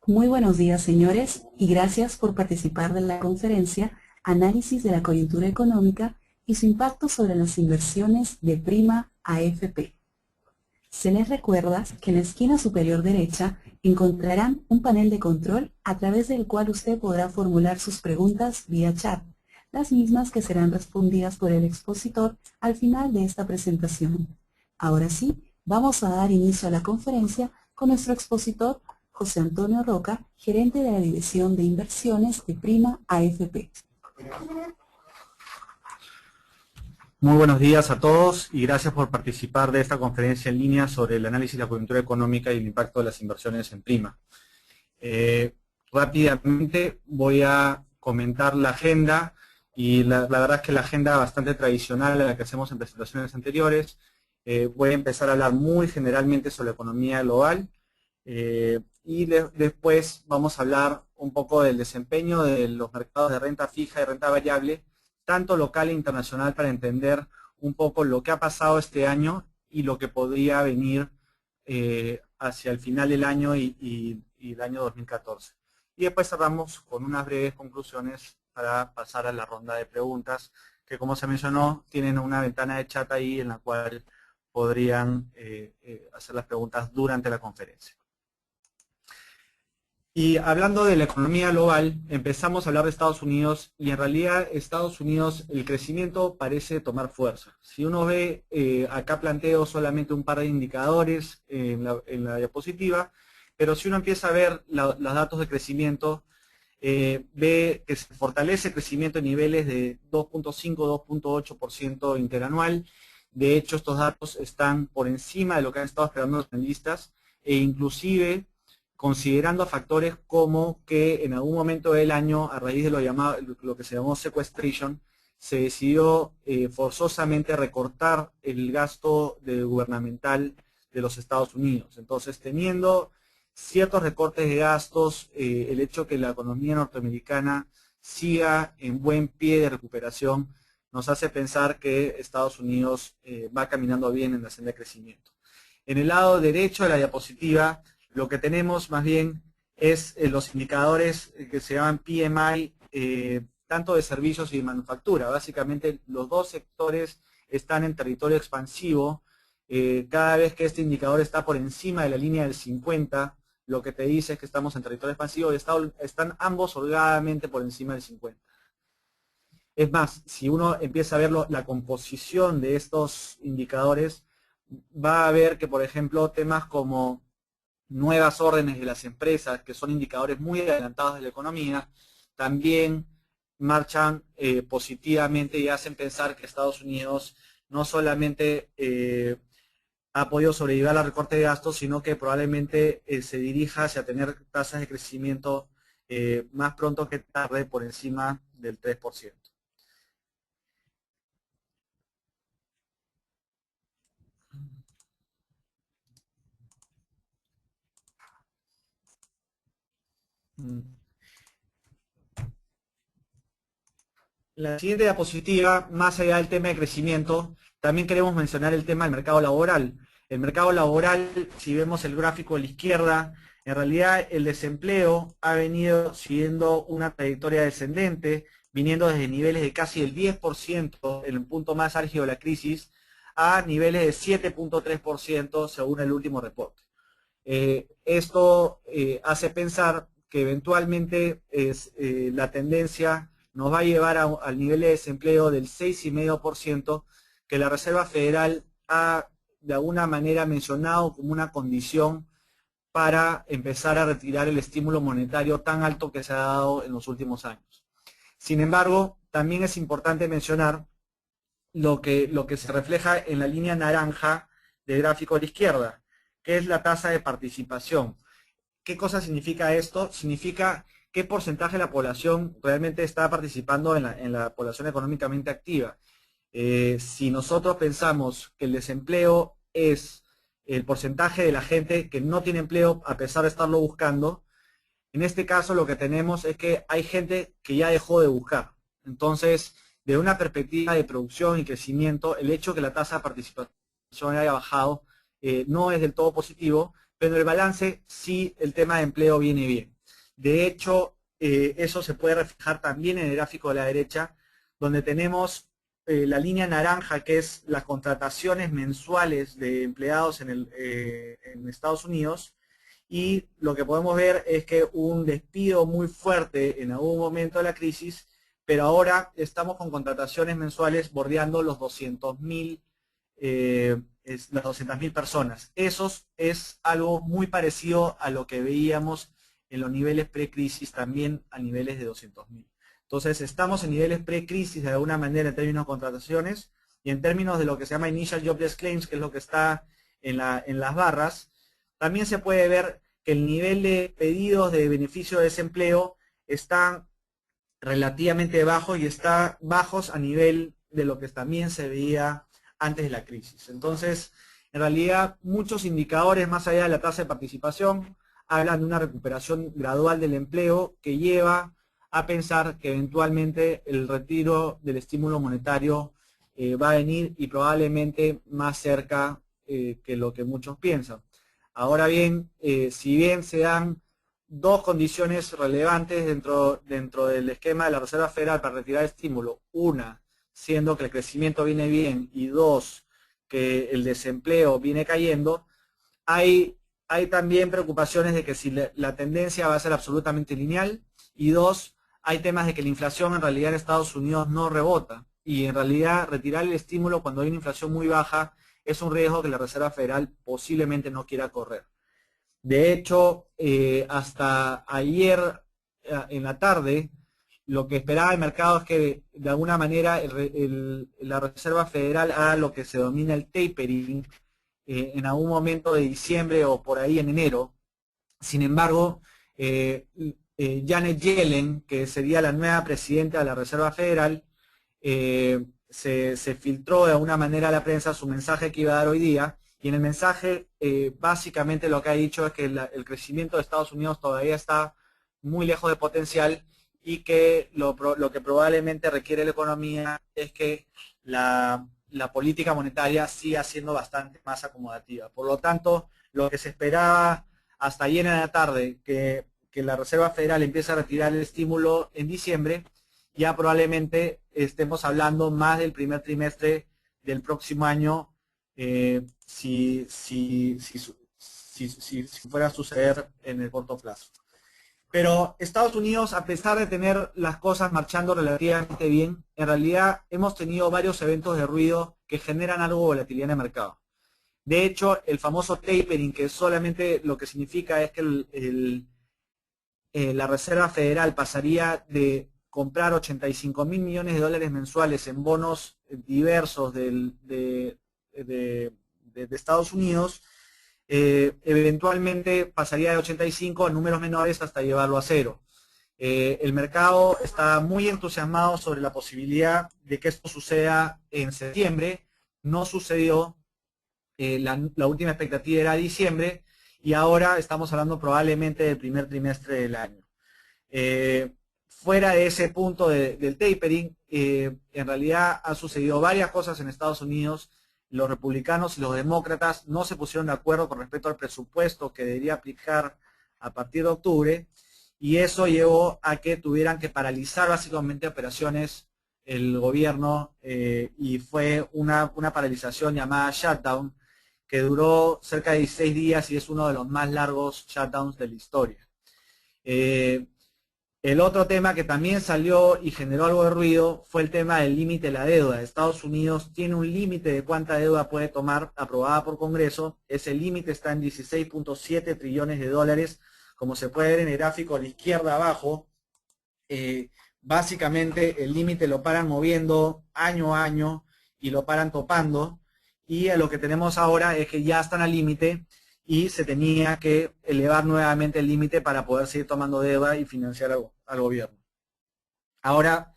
Muy buenos días, señores, y gracias por participar de la conferencia Análisis de la coyuntura económica y su impacto sobre las inversiones de prima AFP. Se les recuerda que en la esquina superior derecha encontrarán un panel de control a través del cual usted podrá formular sus preguntas vía chat, las mismas que serán respondidas por el expositor al final de esta presentación. Ahora sí, vamos a dar inicio a la conferencia con nuestro expositor, José Antonio Roca, gerente de la División de Inversiones de Prima AFP. Muy buenos días a todos y gracias por participar de esta conferencia en línea sobre el análisis de la coyuntura económica y el impacto de las inversiones en prima. Rápidamente voy a comentar la agenda y la verdad es que la agenda bastante tradicional a la que hacemos en presentaciones anteriores. Voy a empezar a hablar muy generalmente sobre la economía global y después vamos a hablar un poco del desempeño de los mercados de renta fija y renta variable, tanto local e internacional, para entender un poco lo que ha pasado este año y lo que podría venir hacia el final del año y el año 2014. Y después cerramos con unas breves conclusiones para pasar a la ronda de preguntas, que como se mencionó, tienen una ventana de chat ahí en la cual podrían hacer las preguntas durante la conferencia. Y hablando de la economía global, empezamos a hablar de Estados Unidos y en realidad Estados Unidos el crecimiento parece tomar fuerza. Si uno ve, acá planteo solamente un par de indicadores en la diapositiva, pero si uno empieza a ver los datos de crecimiento, ve que se fortalece el crecimiento en niveles de 2.5-2.8% interanual. De hecho, estos datos están por encima de lo que han estado esperando los analistas e inclusive considerando factores como que en algún momento del año, a raíz de lo que se llamó sequestration, se decidió forzosamente recortar el gasto gubernamental de los Estados Unidos. Entonces, teniendo ciertos recortes de gastos, el hecho que la economía norteamericana siga en buen pie de recuperación, nos hace pensar que Estados Unidos va caminando bien en la senda de crecimiento. En el lado derecho de la diapositiva, lo que tenemos más bien es los indicadores que se llaman PMI, tanto de servicios y de manufactura. Básicamente los dos sectores están en territorio expansivo. Cada vez que este indicador está por encima de la línea del 50, lo que te dice es que estamos en territorio expansivo y están ambos holgadamente por encima del 50. Es más, si uno empieza a ver la composición de estos indicadores, va a ver que, por ejemplo, temas como nuevas órdenes de las empresas, que son indicadores muy adelantados de la economía, también marchan positivamente y hacen pensar que Estados Unidos no solamente ha podido sobrevivir al recorte de gastos, sino que probablemente se dirija hacia tener tasas de crecimiento más pronto que tarde por encima del 3%. La siguiente diapositiva, más allá del tema de crecimiento, también queremos mencionar el tema del mercado laboral. El mercado laboral, si vemos el gráfico de la izquierda, en realidad el desempleo ha venido siguiendo una trayectoria descendente, viniendo desde niveles de casi el 10% en el punto más álgido de la crisis, a niveles de 7.3% según el último reporte. Esto hace pensar que eventualmente la tendencia nos va a llevar al nivel de desempleo del 6,5% que la Reserva Federal ha de alguna manera mencionado como una condición para empezar a retirar el estímulo monetario tan alto que se ha dado en los últimos años. Sin embargo, también es importante mencionar lo que se refleja en la línea naranja del gráfico de la izquierda, que es la tasa de participación. ¿Qué cosa significa esto? Significa qué porcentaje de la población realmente está participando en la población económicamente activa. Si nosotros pensamos que el desempleo es el porcentaje de la gente que no tiene empleo a pesar de estarlo buscando, en este caso lo que tenemos es que hay gente que ya dejó de buscar. Entonces, de una perspectiva de producción y crecimiento, el hecho de que la tasa de participación haya bajado no es del todo positivo, pero en el balance sí el tema de empleo viene bien. De hecho, eso se puede reflejar también en el gráfico de la derecha, donde tenemos la línea naranja, que es las contrataciones mensuales de empleados en Estados Unidos, y lo que podemos ver es que hubo un despido muy fuerte en algún momento de la crisis, pero ahora estamos con contrataciones mensuales bordeando los 200.000 las 200.000 personas. Eso es algo muy parecido a lo que veíamos en los niveles pre-crisis, también a niveles de 200.000. Entonces, estamos en niveles pre-crisis de alguna manera en términos de contrataciones, y en términos de lo que se llama Initial Jobless Claims, que es lo que está en las barras, también se puede ver que el nivel de pedidos de beneficio de desempleo están relativamente bajos y está bajos a nivel de lo que también se veía antes de la crisis. Entonces, en realidad, muchos indicadores más allá de la tasa de participación hablan de una recuperación gradual del empleo que lleva a pensar que eventualmente el retiro del estímulo monetario va a venir, y probablemente más cerca que lo que muchos piensan. Ahora bien, si bien se dan dos condiciones relevantes dentro del esquema de la Reserva Federal para retirar estímulo, una, siendo que el crecimiento viene bien, y dos, que el desempleo viene cayendo, hay también preocupaciones de que si la tendencia va a ser absolutamente lineal, y dos, hay temas de que la inflación en realidad en Estados Unidos no rebota, y en realidad retirar el estímulo cuando hay una inflación muy baja es un riesgo que la Reserva Federal posiblemente no quiera correr. De hecho, hasta ayer en la tarde, lo que esperaba el mercado es que de alguna manera la Reserva Federal haga lo que se denomina el tapering en algún momento de diciembre o por ahí en enero. Sin embargo, Janet Yellen, que sería la nueva presidenta de la Reserva Federal, se filtró de alguna manera a la prensa su mensaje que iba a dar hoy día, y en el mensaje básicamente lo que ha dicho es que el crecimiento de Estados Unidos todavía está muy lejos de potencial, y que lo que probablemente requiere la economía es que la política monetaria siga siendo bastante más acomodativa. Por lo tanto, lo que se esperaba hasta ayer en la tarde, que la Reserva Federal empiece a retirar el estímulo en diciembre, ya probablemente estemos hablando más del primer trimestre del próximo año, si fuera a suceder en el corto plazo. Pero Estados Unidos, a pesar de tener las cosas marchando relativamente bien, en realidad hemos tenido varios eventos de ruido que generan algo de volatilidad en el mercado. De hecho, el famoso tapering, que solamente lo que significa es que la Reserva Federal pasaría de comprar 85.000 millones de dólares mensuales en bonos diversos de Estados Unidos, eventualmente pasaría de 85 a números menores hasta llevarlo a cero. El mercado está muy entusiasmado sobre la posibilidad de que esto suceda en septiembre. No sucedió, la última expectativa era diciembre, y ahora estamos hablando probablemente del primer trimestre del año. Fuera de ese punto del tapering, en realidad ha sucedido varias cosas en Estados Unidos. Los republicanos y los demócratas no se pusieron de acuerdo con respecto al presupuesto que debería aplicar a partir de octubre, y eso llevó a que tuvieran que paralizar básicamente operaciones el gobierno, y fue una paralización llamada shutdown, que duró cerca de 16 días y es uno de los más largos shutdowns de la historia. El otro tema que también salió y generó algo de ruido fue el tema del límite de la deuda. Estados Unidos tiene un límite de cuánta deuda puede tomar aprobada por Congreso. Ese límite está en 16.7 trillones de dólares, como se puede ver en el gráfico a la izquierda abajo. Básicamente el límite lo paran moviendo año a año y lo paran topando, y lo que tenemos ahora es que ya están al límite y se tenía que elevar nuevamente el límite para poder seguir tomando deuda y financiar al gobierno. Ahora,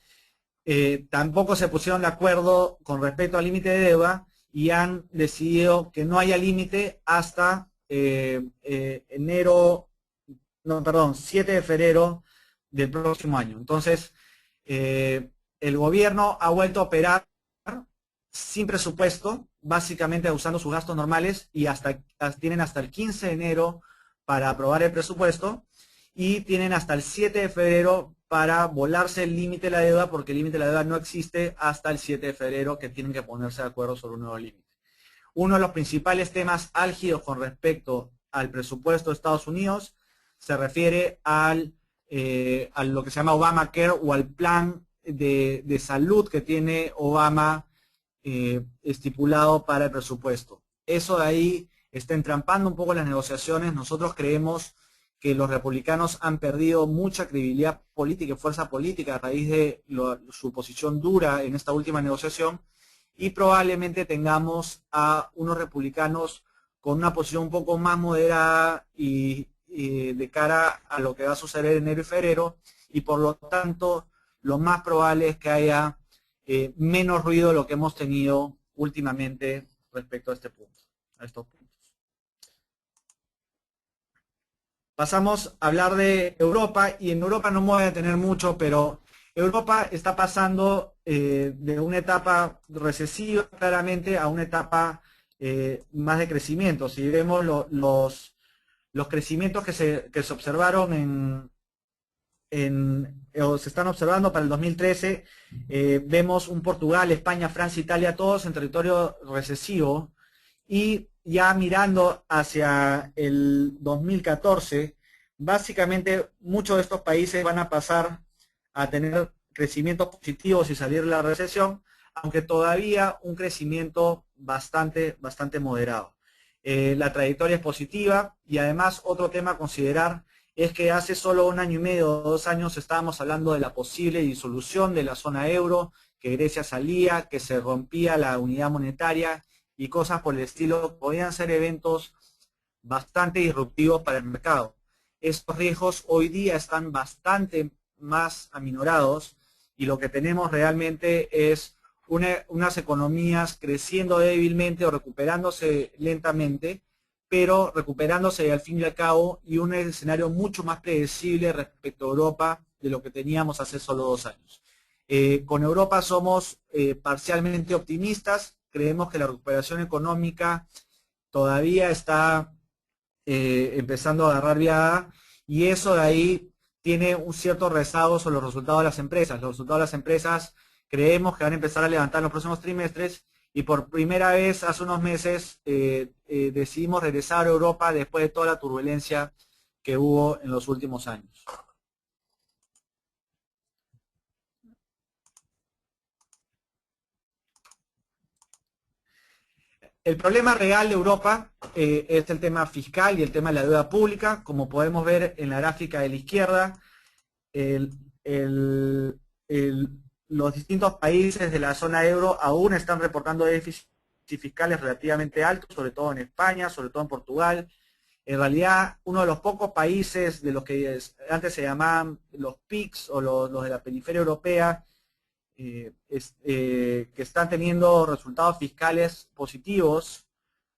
tampoco se pusieron de acuerdo con respecto al límite de deuda, y han decidido que no haya límite hasta 7 de febrero del próximo año. Entonces, el gobierno ha vuelto a operar sin presupuesto, básicamente usando sus gastos normales, y tienen hasta el 15 de enero para aprobar el presupuesto. y tienen hasta el 7 de febrero para volarse el límite de la deuda, porque el límite de la deuda no existe hasta el 7 de febrero, que tienen que ponerse de acuerdo sobre un nuevo límite. Uno de los principales temas álgidos con respecto al presupuesto de Estados Unidos se refiere a lo que se llama Obamacare o al plan de salud que tiene Obama estipulado para el presupuesto. Eso de ahí está entrampando un poco las negociaciones. Nosotros creemos que los republicanos han perdido mucha credibilidad política y fuerza política a raíz de su posición dura en esta última negociación, y probablemente tengamos a unos republicanos con una posición un poco más moderada y de cara a lo que va a suceder en enero y febrero, y por lo tanto lo más probable es que haya menos ruido de lo que hemos tenido últimamente respecto a este punto, a estos puntos. Pasamos a hablar de Europa, y en Europa no me voy a detener mucho, pero Europa está pasando de una etapa recesiva claramente a una etapa más de crecimiento. Si vemos los crecimientos que se observaron o se están observando para el 2013, vemos un Portugal, España, Francia, Italia, todos en territorio recesivo, y ya mirando hacia el 2014, básicamente muchos de estos países van a pasar a tener crecimientos positivos y salir de la recesión, aunque todavía un crecimiento bastante moderado. La trayectoria es positiva, y además otro tema a considerar es que hace solo un año y medio o 2 años estábamos hablando de la posible disolución de la zona euro, que Grecia salía, que se rompía la unidad monetaria y cosas por el estilo. Podían ser eventos bastante disruptivos para el mercado. Estos riesgos hoy día están bastante más aminorados, y lo que tenemos realmente es unas economías creciendo débilmente o recuperándose lentamente, pero recuperándose al fin y al cabo, y un escenario mucho más predecible respecto a Europa de lo que teníamos hace solo 2 años. Con Europa somos parcialmente optimistas. Creemos que la recuperación económica todavía está empezando a agarrar viada, y eso de ahí tiene un cierto rezago sobre los resultados de las empresas. Los resultados de las empresas creemos que van a empezar a levantar en los próximos trimestres, y por primera vez hace unos meses decidimos regresar a Europa después de toda la turbulencia que hubo en los últimos años. El problema real de Europa es el tema fiscal y el tema de la deuda pública. Como podemos ver en la gráfica de la izquierda, los distintos países de la zona euro aún están reportando déficits fiscales relativamente altos, sobre todo en España, sobre todo en Portugal. En realidad, uno de los pocos países de los que antes se llamaban los PIGS o los de la periferia europea, que están teniendo resultados fiscales positivos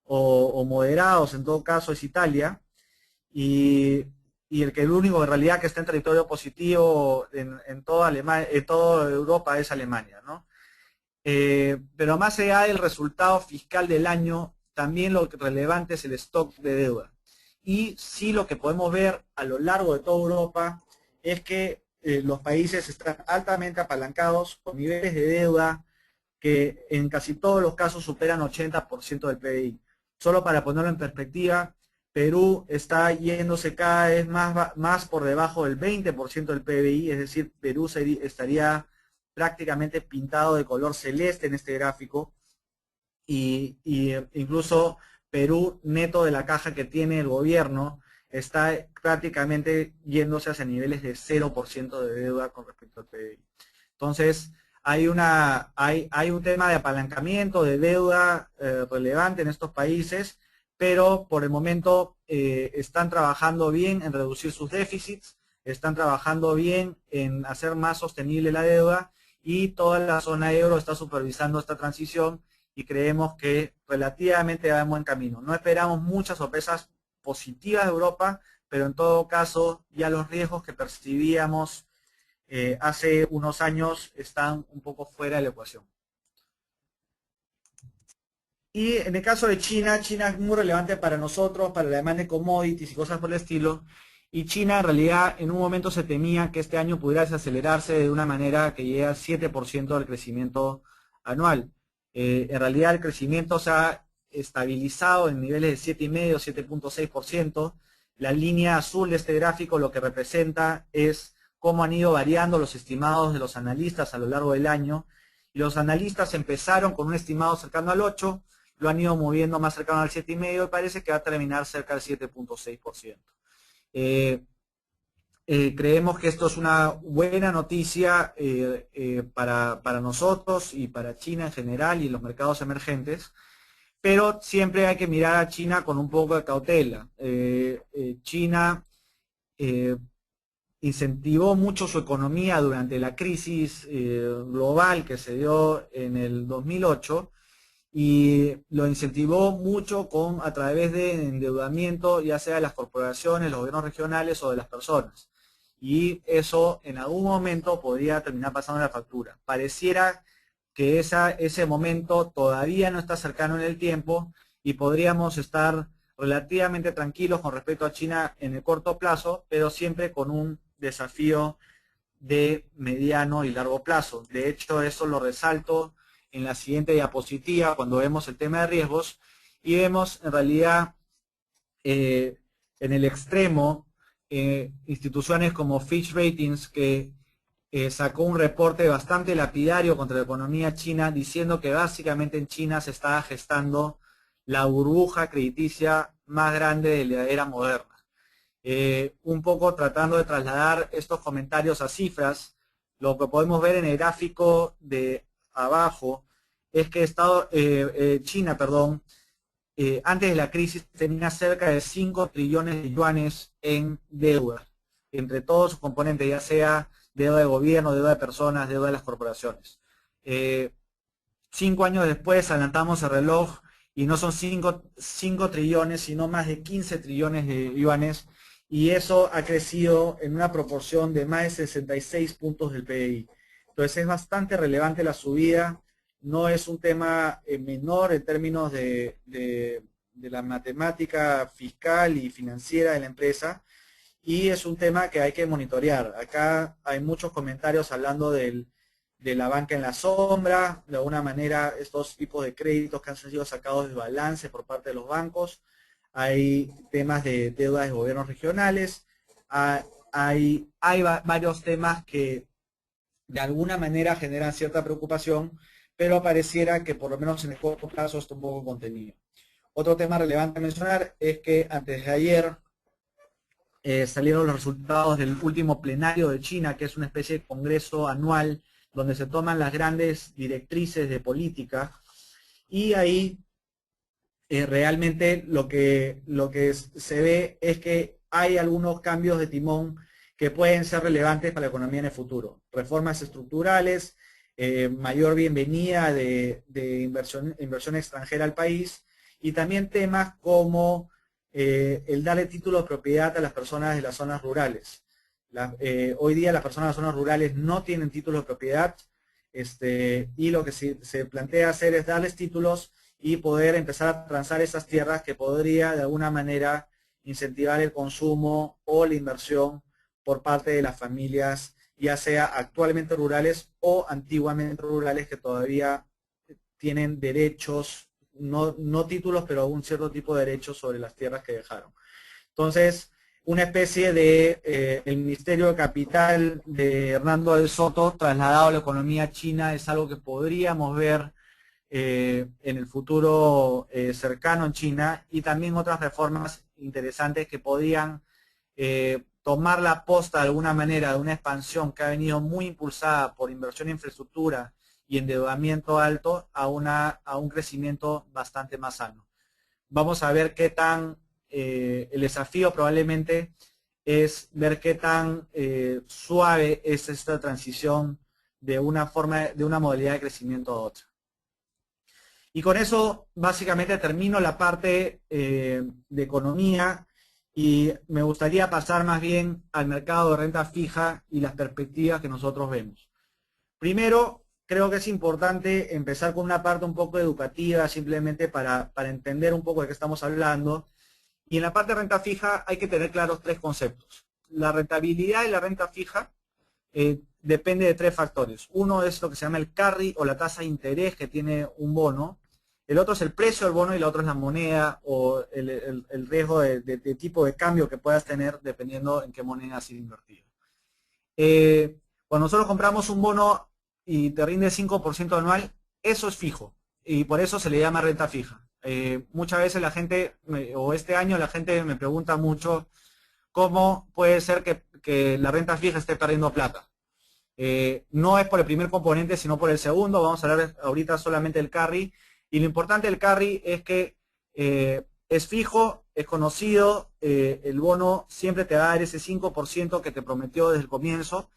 o moderados, en todo caso, es Italia, y el único en realidad que está en territorio positivo en toda Europa es Alemania, ¿no? Pero más allá del resultado fiscal del año, también lo relevante es el stock de deuda. Y sí, lo que podemos ver a lo largo de toda Europa es que los países están altamente apalancados, con niveles de deuda que en casi todos los casos superan 80% del PBI. Solo para ponerlo en perspectiva, Perú está yéndose cada vez más por debajo del 20% del PBI, es decir, Perú estaría prácticamente pintado de color celeste en este gráfico, y incluso Perú, neto de la caja que tiene el gobierno, está prácticamente yéndose hacia niveles de 0% de deuda con respecto al PBI. Entonces, hay un tema de apalancamiento, de deuda relevante en estos países, pero por el momento están trabajando bien en reducir sus déficits, están trabajando bien en hacer más sostenible la deuda, y toda la zona euro está supervisando esta transición, y creemos que relativamente va en buen camino. No esperamos muchas sorpresas positivas de Europa, pero en todo caso ya los riesgos que percibíamos hace unos años están un poco fuera de la ecuación. Y en el caso de China, China es muy relevante para nosotros, para la demanda de commodities y cosas por el estilo, Y China en realidad en un momento se temía que este año pudiera desacelerarse de una manera que llegue al 7% del crecimiento anual. En realidad el crecimiento se ha estabilizado en niveles de 7,5, 7,6%. La línea azul de este gráfico lo que representa es cómo han ido variando los estimados de los analistas a lo largo del año. Y los analistas empezaron con un estimado cercano al 8, lo han ido moviendo más cercano al 7,5 y parece que va a terminar cerca del 7,6%. Creemos que esto es una buena noticia para nosotros y para China en general y los mercados emergentes, pero siempre hay que mirar a China con un poco de cautela. China incentivó mucho su economía durante la crisis global que se dio en el 2008 y lo incentivó mucho a través de endeudamiento, ya sea de las corporaciones, los gobiernos regionales o de las personas. Y eso en algún momento podría terminar pasando la factura. Pareciera que ese momento todavía no está cercano en el tiempo y podríamos estar relativamente tranquilos con respecto a China en el corto plazo, pero siempre con un desafío de mediano y largo plazo. De hecho, eso lo resalto en la siguiente diapositiva cuando vemos el tema de riesgos y vemos en realidad en el extremo instituciones como Fitch Ratings que sacó un reporte bastante lapidario contra la economía china diciendo que básicamente en China se estaba gestando la burbuja crediticia más grande de la era moderna. Un poco tratando de trasladar estos comentarios a cifras, lo que podemos ver en el gráfico de abajo es que China, antes de la crisis tenía cerca de 5 trillones de yuanes en deuda, entre todos sus componentes, ya sea deuda de gobierno, deuda de personas, deuda de las corporaciones. 5 años después adelantamos el reloj y no son 5 trillones, sino más de 15 trillones de yuanes, y eso ha crecido en una proporción de más de 66 puntos del PBI. Entonces es bastante relevante la subida, no es un tema menor en términos de la matemática fiscal y financiera de la empresa, y es un tema que hay que monitorear. Acá hay muchos comentarios hablando de la banca en la sombra, de alguna manera estos tipos de créditos que han sido sacados de balance por parte de los bancos. Hay temas de deudas de gobiernos regionales, hay varios temas que de alguna manera generan cierta preocupación, pero pareciera que por lo menos en el corto plazo está un poco contenido. Otro tema relevante a mencionar es que antes de ayer salieron los resultados del último plenario de China, que es una especie de congreso anual donde se toman las grandes directrices de política, y ahí realmente lo que se ve es que hay algunos cambios de timón que pueden ser relevantes para la economía en el futuro. Reformas estructurales, mayor bienvenida de inversión extranjera al país, y también temas como el darle título de propiedad a las personas de las zonas rurales. Hoy día las personas de las zonas rurales no tienen títulos de propiedad, y lo que se plantea hacer es darles títulos y poder empezar a transar esas tierras que podría de alguna manera incentivar el consumo o la inversión por parte de las familias, ya sea actualmente rurales o antiguamente rurales que todavía tienen derechos, no títulos, pero un cierto tipo de derechos sobre las tierras que dejaron. Entonces, una especie de el Ministerio de Capital de Hernando del Soto trasladado a la economía china es algo que podríamos ver en el futuro cercano en China, y también otras reformas interesantes que podían tomar la posta de alguna manera de una expansión que ha venido muy impulsada por inversión en infraestructura y endeudamiento alto a un crecimiento bastante más sano. Vamos a ver qué tan, el desafío probablemente es ver qué tan suave es esta transición de una modalidad de crecimiento a otra. Y con eso básicamente termino la parte de economía y me gustaría pasar más bien al mercado de renta fija y las perspectivas que nosotros vemos. Primero, creo que es importante empezar con una parte un poco educativa, simplemente para entender un poco de qué estamos hablando. Y en la parte de renta fija hay que tener claros 3 conceptos. la rentabilidad de la renta fija depende de tres factores. Uno es lo que se llama el carry o la tasa de interés que tiene un bono. El otro es el precio del bono y el otro es la moneda o el riesgo de tipo de cambio que puedas tener dependiendo en qué moneda has invertido. Cuando nosotros compramos un bono y te rinde 5% anual, eso es fijo y por eso se le llama renta fija. Muchas veces la gente, o este año la gente me pregunta mucho cómo puede ser que la renta fija esté perdiendo plata. No es por el primer componente, sino por el segundo. Vamos a hablar ahorita solamente del carry. Y lo importante del carry es que es fijo, es conocido, el bono siempre te va a dar ese 5% que te prometió desde el comienzo,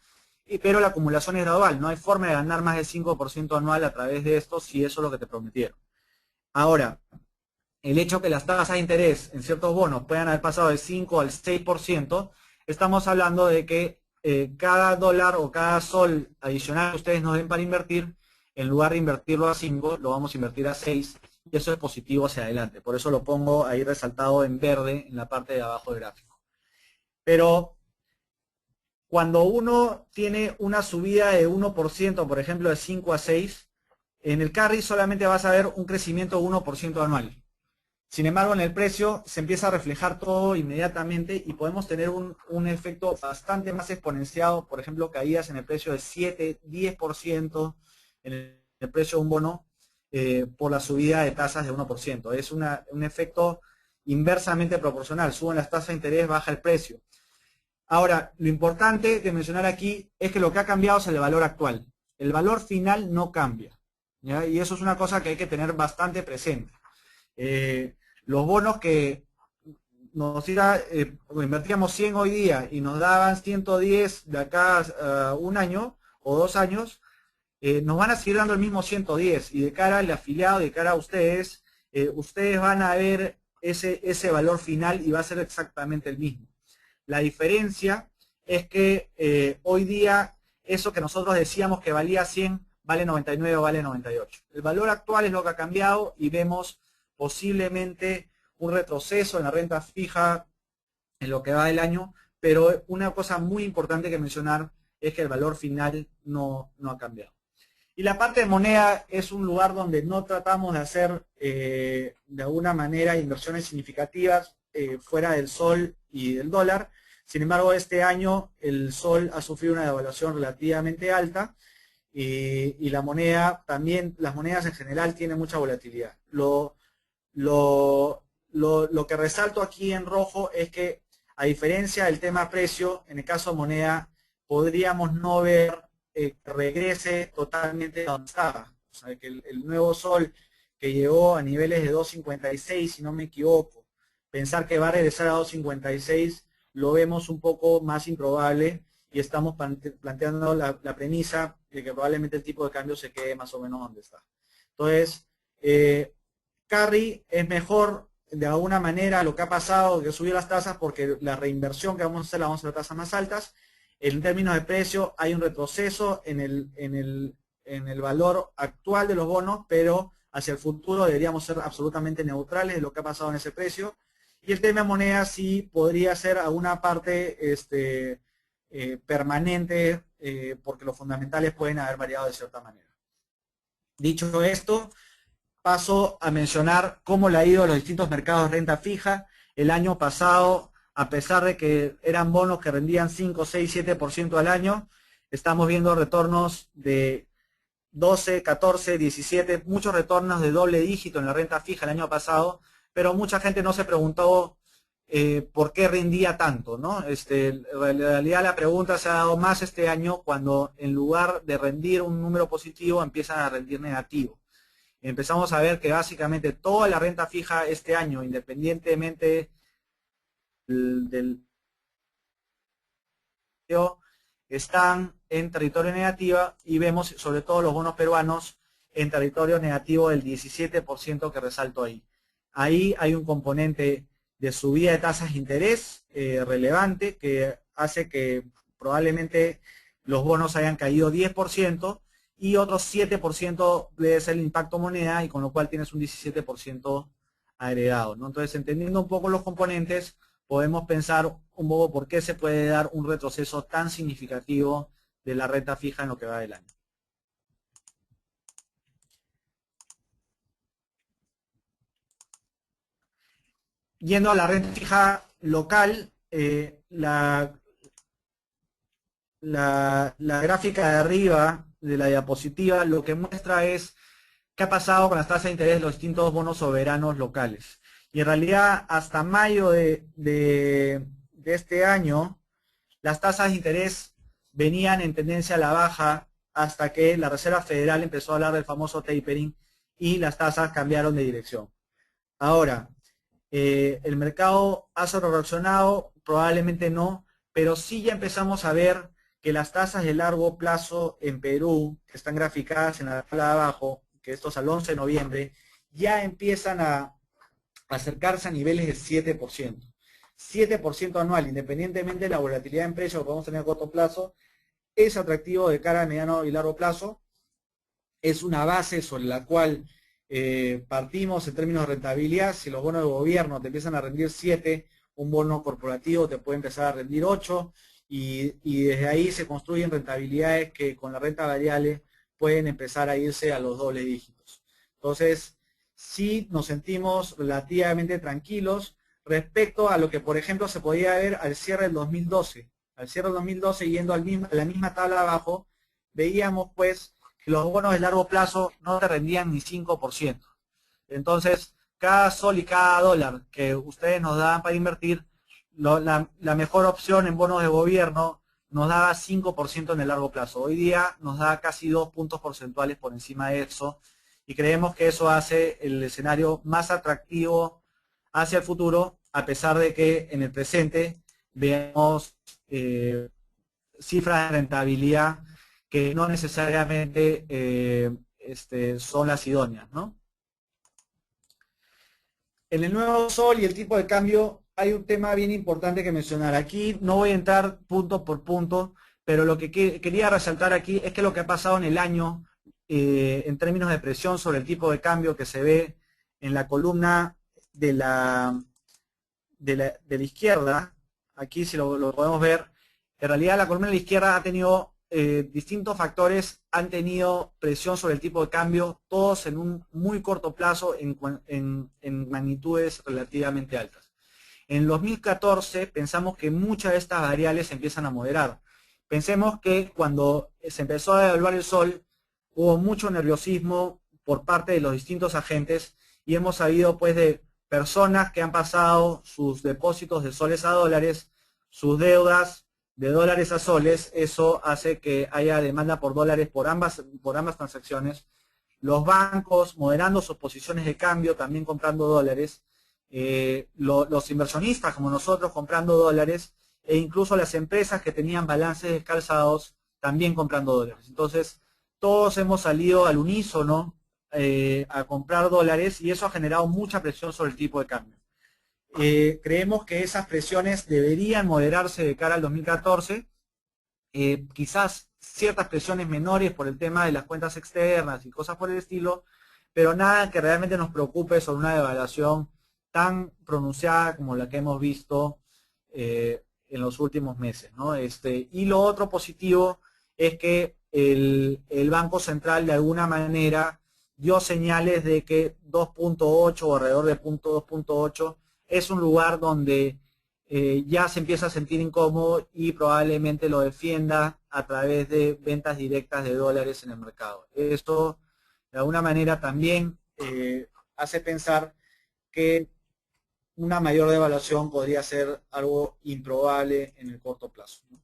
pero la acumulación es gradual. No hay forma de ganar más del 5% anual a través de esto si eso es lo que te prometieron. Ahora, el hecho que las tasas de interés en ciertos bonos puedan haber pasado del 5 al 6%, estamos hablando de que cada dólar o cada sol adicional que ustedes nos den para invertir, en lugar de invertirlo a 5, lo vamos a invertir a 6, y eso es positivo hacia adelante. Por eso lo pongo ahí resaltado en verde en la parte de abajo del gráfico. Pero cuando uno tiene una subida de 1%, por ejemplo, de 5 a 6, en el carry solamente vas a ver un crecimiento de 1% anual. Sin embargo, en el precio se empieza a reflejar todo inmediatamente y podemos tener un efecto bastante más exponenciado, por ejemplo, caídas en el precio de 7, 10% en el precio de un bono por la subida de tasas de 1%. Es un efecto inversamente proporcional. Suben las tasas de interés, baja el precio. Ahora, lo importante de mencionar aquí es que lo que ha cambiado es el valor actual. El valor final no cambia, ¿ya? Y eso es una cosa que hay que tener bastante presente. Los bonos que nos invertíamos 100 hoy día y nos daban 110 de acá a un año o 2 años, nos van a seguir dando el mismo 110 y de cara al afiliado, de cara a ustedes, ustedes van a ver ese valor final y va a ser exactamente el mismo. La diferencia es que hoy día eso que nosotros decíamos que valía 100 vale 99 o vale 98. El valor actual es lo que ha cambiado y vemos posiblemente un retroceso en la renta fija en lo que va del año, pero una cosa muy importante que mencionar es que el valor final no ha cambiado. Y la parte de moneda es un lugar donde no tratamos de hacer de alguna manera inversiones significativas fuera del sol y del dólar. Sin embargo, este año el sol ha sufrido una devaluación relativamente alta y la moneda también, las monedas en general tienen mucha volatilidad. Lo que resalto aquí en rojo es que, a diferencia del tema precio, en el caso de moneda, podríamos no ver que regrese totalmente a donde estaba. O sea, que el nuevo sol que llegó a niveles de 2.56, si no me equivoco, pensar que va a regresar a 2.56 lo vemos un poco más improbable y estamos planteando la premisa de que probablemente el tipo de cambio se quede más o menos donde está. Entonces, carry es mejor de alguna manera lo que ha pasado, que subió las tasas, porque la reinversión que vamos a hacer la vamos a hacer a tasas más altas. En términos de precio hay un retroceso en el valor actual de los bonos, pero hacia el futuro deberíamos ser absolutamente neutrales de lo que ha pasado en ese precio. Y el tema de moneda sí podría ser alguna parte permanente, porque los fundamentales pueden haber variado de cierta manera. Dicho esto, paso a mencionar cómo le ha ido a los distintos mercados de renta fija. El año pasado, a pesar de que eran bonos que rendían 5, 6, 7% al año, estamos viendo retornos de 12, 14, 17, muchos retornos de doble dígito en la renta fija el año pasado, pero mucha gente no se preguntó por qué rendía tanto, ¿no? En realidad la pregunta se ha dado más este año cuando en lugar de rendir un número positivo empiezan a rendir negativo. Empezamos a ver que básicamente toda la renta fija este año, independientemente del están en territorio negativo y vemos sobre todo los bonos peruanos en territorio negativo del 17% que resalto ahí. Ahí hay un componente de subida de tasas de interés relevante que hace que probablemente los bonos hayan caído 10% y otro 7% debe ser el impacto moneda y con lo cual tienes un 17% agregado, ¿no? Entonces, entendiendo un poco los componentes, podemos pensar un poco por qué se puede dar un retroceso tan significativo de la renta fija en lo que va del año. Yendo a la renta fija local, la gráfica de arriba de la diapositiva lo que muestra es qué ha pasado con las tasas de interés de los distintos bonos soberanos locales. Y en realidad, hasta mayo de este año, las tasas de interés venían en tendencia a la baja hasta que la Reserva Federal empezó a hablar del famoso tapering y las tasas cambiaron de dirección. Ahora, ¿el mercado ha sobrereaccionado? Probablemente no, pero sí ya empezamos a ver que las tasas de largo plazo en Perú, que están graficadas en la tabla de abajo, que esto es al 11 de noviembre, ya empiezan a acercarse a niveles del 7%. 7% anual, independientemente de la volatilidad en precios que podemos tener a corto plazo, es atractivo de cara a mediano y largo plazo. Es una base sobre la cual partimos en términos de rentabilidad. Si los bonos de gobierno te empiezan a rendir 7, un bono corporativo te puede empezar a rendir 8, y desde ahí se construyen rentabilidades que con la renta variable pueden empezar a irse a los dobles dígitos. Entonces, sí nos sentimos relativamente tranquilos respecto a lo que, por ejemplo, se podía ver al cierre del 2012. Al cierre del 2012, yendo a la misma tabla de abajo, veíamos pues que los bonos de largo plazo no te rendían ni 5%. Entonces, cada sol y cada dólar que ustedes nos dan para invertir, la mejor opción en bonos de gobierno nos daba 5% en el largo plazo. Hoy día nos da casi 2 puntos porcentuales por encima de eso, y creemos que eso hace el escenario más atractivo hacia el futuro, a pesar de que en el presente veamos cifras de rentabilidad que no necesariamente son las idóneas, ¿no? En el nuevo sol y el tipo de cambio hay un tema bien importante que mencionar. Aquí no voy a entrar punto por punto, pero lo que quería resaltar aquí es que lo que ha pasado en el año en términos de presión sobre el tipo de cambio que se ve en la columna de la izquierda, aquí si lo podemos ver, en realidad la columna de la izquierda ha tenido distintos factores, han tenido presión sobre el tipo de cambio, todos en un muy corto plazo en magnitudes relativamente altas. En 2014 pensamos que muchas de estas variables empiezan a moderar. Pensemos que cuando se empezó a devaluar el sol, hubo mucho nerviosismo por parte de los distintos agentes, y hemos sabido pues de personas que han pasado sus depósitos de soles a dólares, sus deudas de dólares a soles. Eso hace que haya demanda por dólares por ambas transacciones. Los bancos moderando sus posiciones de cambio, también comprando dólares. Los inversionistas como nosotros comprando dólares, e incluso las empresas que tenían balances descalzados también comprando dólares. Entonces, todos hemos salido al unísono a comprar dólares, y eso ha generado mucha presión sobre el tipo de cambio. Creemos que esas presiones deberían moderarse de cara al 2014, quizás ciertas presiones menores por el tema de las cuentas externas y cosas por el estilo, pero nada que realmente nos preocupe sobre una devaluación tan pronunciada como la que hemos visto en los últimos meses, ¿no? Y lo otro positivo es que el Banco Central de alguna manera dio señales de que 2.8 o alrededor de 2.8 es un lugar donde ya se empieza a sentir incómodo, y probablemente lo defienda a través de ventas directas de dólares en el mercado. Esto de alguna manera también hace pensar que una mayor devaluación podría ser algo improbable en el corto plazo, ¿no?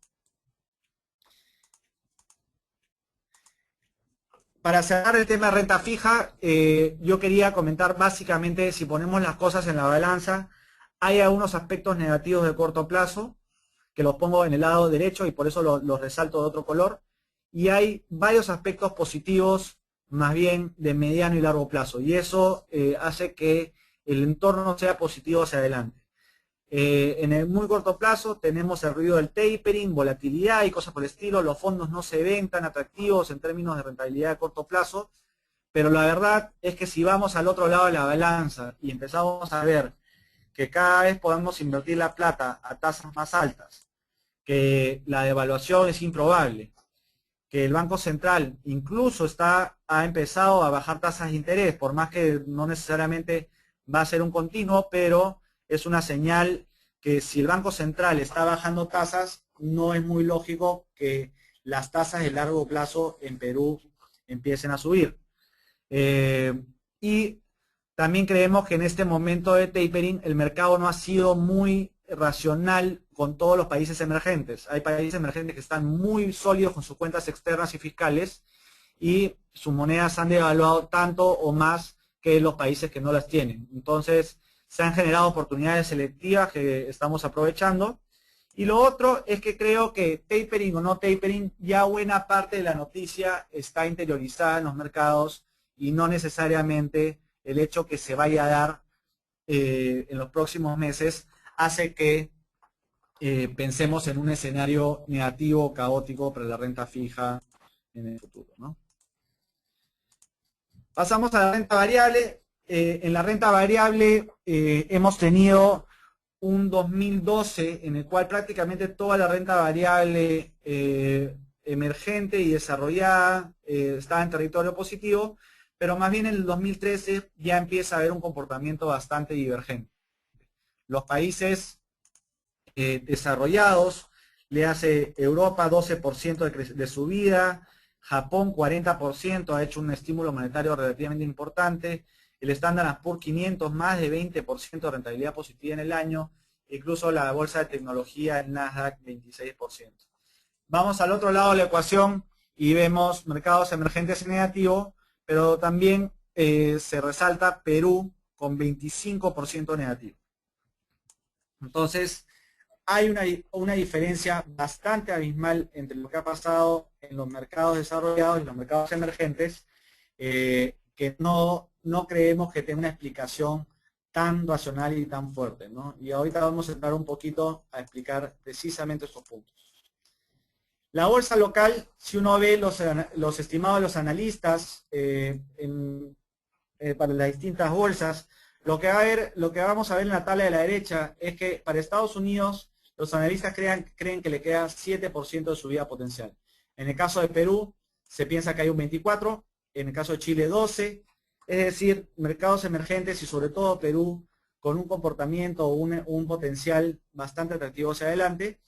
Para cerrar el tema de renta fija, yo quería comentar básicamente, si ponemos las cosas en la balanza, hay algunos aspectos negativos de corto plazo, que los pongo en el lado derecho y por eso los resalto de otro color, y hay varios aspectos positivos más bien de mediano y largo plazo, y eso hace que el entorno sea positivo hacia adelante. En el muy corto plazo tenemos el ruido del tapering, volatilidad y cosas por el estilo. Los fondos no se ven tan atractivos en términos de rentabilidad a corto plazo, pero la verdad es que si vamos al otro lado de la balanza y empezamos a ver que cada vez podamos invertir la plata a tasas más altas, que la devaluación es improbable, que el Banco Central incluso ha empezado a bajar tasas de interés, por más que no necesariamente va a ser un continuo, pero es una señal que si el Banco Central está bajando tasas, no es muy lógico que las tasas de largo plazo en Perú empiecen a subir. Y también creemos que en este momento de tapering el mercado no ha sido muy racional con todos los países emergentes. Hay países emergentes que están muy sólidos con sus cuentas externas y fiscales y sus monedas han devaluado tanto o más que los países que no las tienen. Entonces, se han generado oportunidades selectivas que estamos aprovechando. Y lo otro es que creo que tapering o no tapering, ya buena parte de la noticia está interiorizada en los mercados y no necesariamente el hecho que se vaya a dar en los próximos meses hace que pensemos en un escenario negativo, caótico para la renta fija en el futuro, ¿no? Pasamos a la renta variable. En la renta variable hemos tenido un 2012 en el cual prácticamente toda la renta variable emergente y desarrollada estaba en territorio positivo, pero más bien en el 2013 ya empieza a haber un comportamiento bastante divergente. Los países desarrollados, le hace Europa 12% de subida, Japón 40%, ha hecho un estímulo monetario relativamente importante, el Standard & Poor's 500 más de 20% de rentabilidad positiva en el año, incluso la bolsa de tecnología, el Nasdaq 26%. Vamos al otro lado de la ecuación y vemos mercados emergentes en negativo, pero también se resalta Perú con 25% negativo. Entonces, hay una diferencia bastante abismal entre lo que ha pasado en los mercados desarrollados y los mercados emergentes, que no creemos que tenga una explicación tan racional y tan fuerte, ¿no? Y ahorita vamos a entrar un poquito a explicar precisamente estos puntos. La bolsa local, si uno ve los estimados de los analistas para las distintas bolsas, lo que vamos a ver en la tabla de la derecha es que para Estados Unidos los analistas creen que le queda 7% de subida potencial. En el caso de Perú se piensa que hay un 24%, en el caso de Chile 12%, es decir, mercados emergentes y sobre todo Perú con un comportamiento o un potencial bastante atractivo hacia adelante,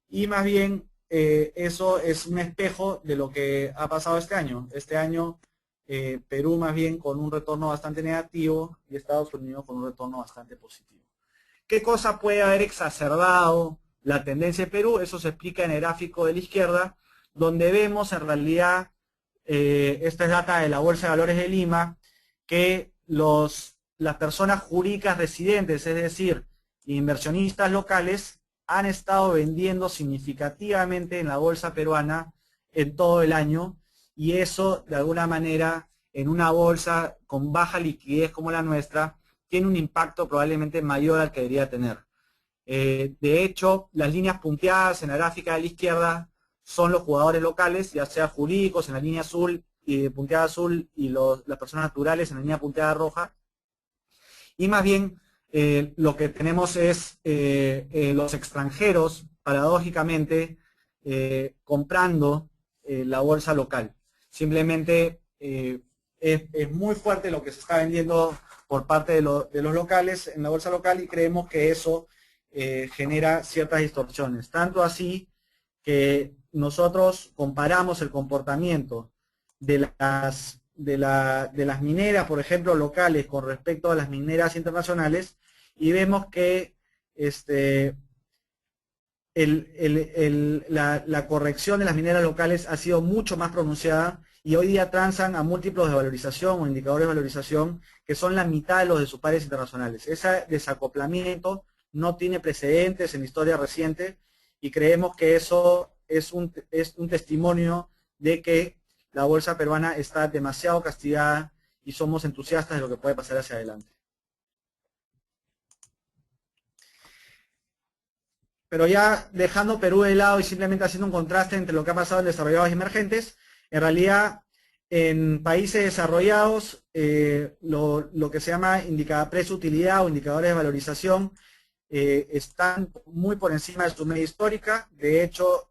y más bien eso es un espejo de lo que ha pasado este año. Este año Perú más bien con un retorno bastante negativo y Estados Unidos con un retorno bastante positivo. ¿Qué cosa puede haber exacerbado la tendencia de Perú? Eso se explica en el gráfico de la izquierda, donde vemos en realidad, esta es data de la Bolsa de Valores de Lima, que las personas jurídicas residentes, es decir, inversionistas locales, han estado vendiendo significativamente en la bolsa peruana en todo el año, y eso de alguna manera en una bolsa con baja liquidez como la nuestra tiene un impacto probablemente mayor al que debería tener. De hecho, las líneas punteadas en la gráfica de la izquierda son los jugadores locales, ya sea jurídicos en la línea azul y punteada azul, y las personas naturales en la línea punteada roja. Y más bien lo que tenemos es los extranjeros, paradójicamente, comprando la bolsa local. Simplemente es muy fuerte lo que se está vendiendo por parte de los locales en la bolsa local, y creemos que eso genera ciertas distorsiones. Tanto así que nosotros comparamos el comportamiento de las mineras, por ejemplo, locales con respecto a las mineras internacionales, y vemos que la corrección de las mineras locales ha sido mucho más pronunciada, y hoy día transan a múltiplos de valorización o indicadores de valorización que son la mitad de los de sus pares internacionales. Ese desacoplamiento no tiene precedentes en la historia reciente, y creemos que eso es un testimonio de que la bolsa peruana está demasiado castigada y somos entusiastas de lo que puede pasar hacia adelante. Pero ya dejando Perú de lado y simplemente haciendo un contraste entre lo que ha pasado en desarrollados y emergentes, en realidad En países desarrollados, lo que se llama precio-utilidad o indicadores de valorización están muy por encima de su media histórica. De hecho,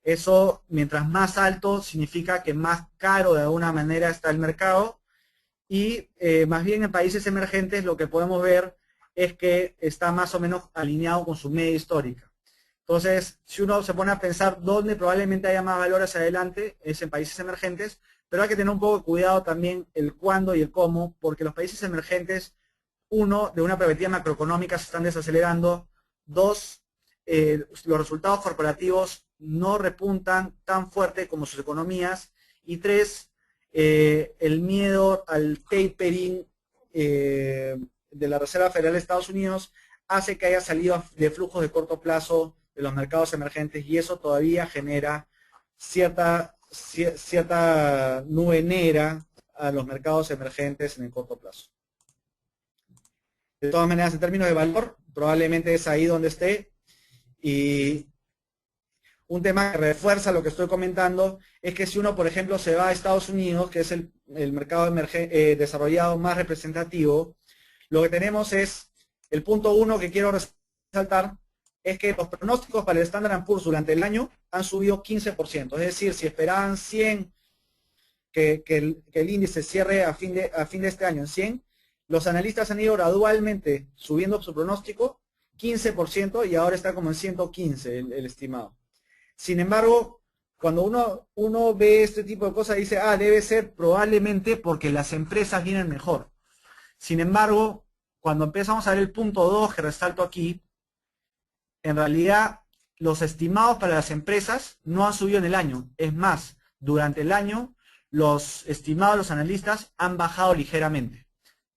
eso, mientras más alto, significa que más caro de alguna manera está el mercado. Y más bien en países emergentes lo que podemos ver es que está más o menos alineado con su media histórica. Entonces, si uno se pone a pensar dónde probablemente haya más valor hacia adelante, es en países emergentes, pero hay que tener un poco de cuidado también el cuándo y el cómo, porque los países emergentes, uno, de una perspectiva macroeconómica se están desacelerando, dos, los resultados corporativos no repuntan tan fuerte como sus economías, y tres, el miedo al tapering de la Reserva Federal de Estados Unidos hace que haya salido de flujos de corto plazo de los mercados emergentes, y eso todavía genera cierta nube negra a los mercados emergentes en el corto plazo. De todas maneras, en términos de valor, probablemente es ahí donde esté. Y un tema que refuerza lo que estoy comentando es que si uno, por ejemplo, se va a Estados Unidos, que es el mercado desarrollado más representativo, lo que tenemos es, el punto uno que quiero resaltar, es que los pronósticos para el Standard & Poor's durante el año han subido 15%. Es decir, si esperaban 100, que el índice cierre a fin de este año en 100, los analistas han ido gradualmente subiendo su pronóstico 15% y ahora está como en 115 el estimado. Sin embargo, cuando uno ve este tipo de cosas, dice, debe ser probablemente porque las empresas vienen mejor. Sin embargo, cuando empezamos a ver el punto 2 que resalto aquí, en realidad los estimados para las empresas no han subido en el año. Es más, durante el año los estimados de los analistas han bajado ligeramente.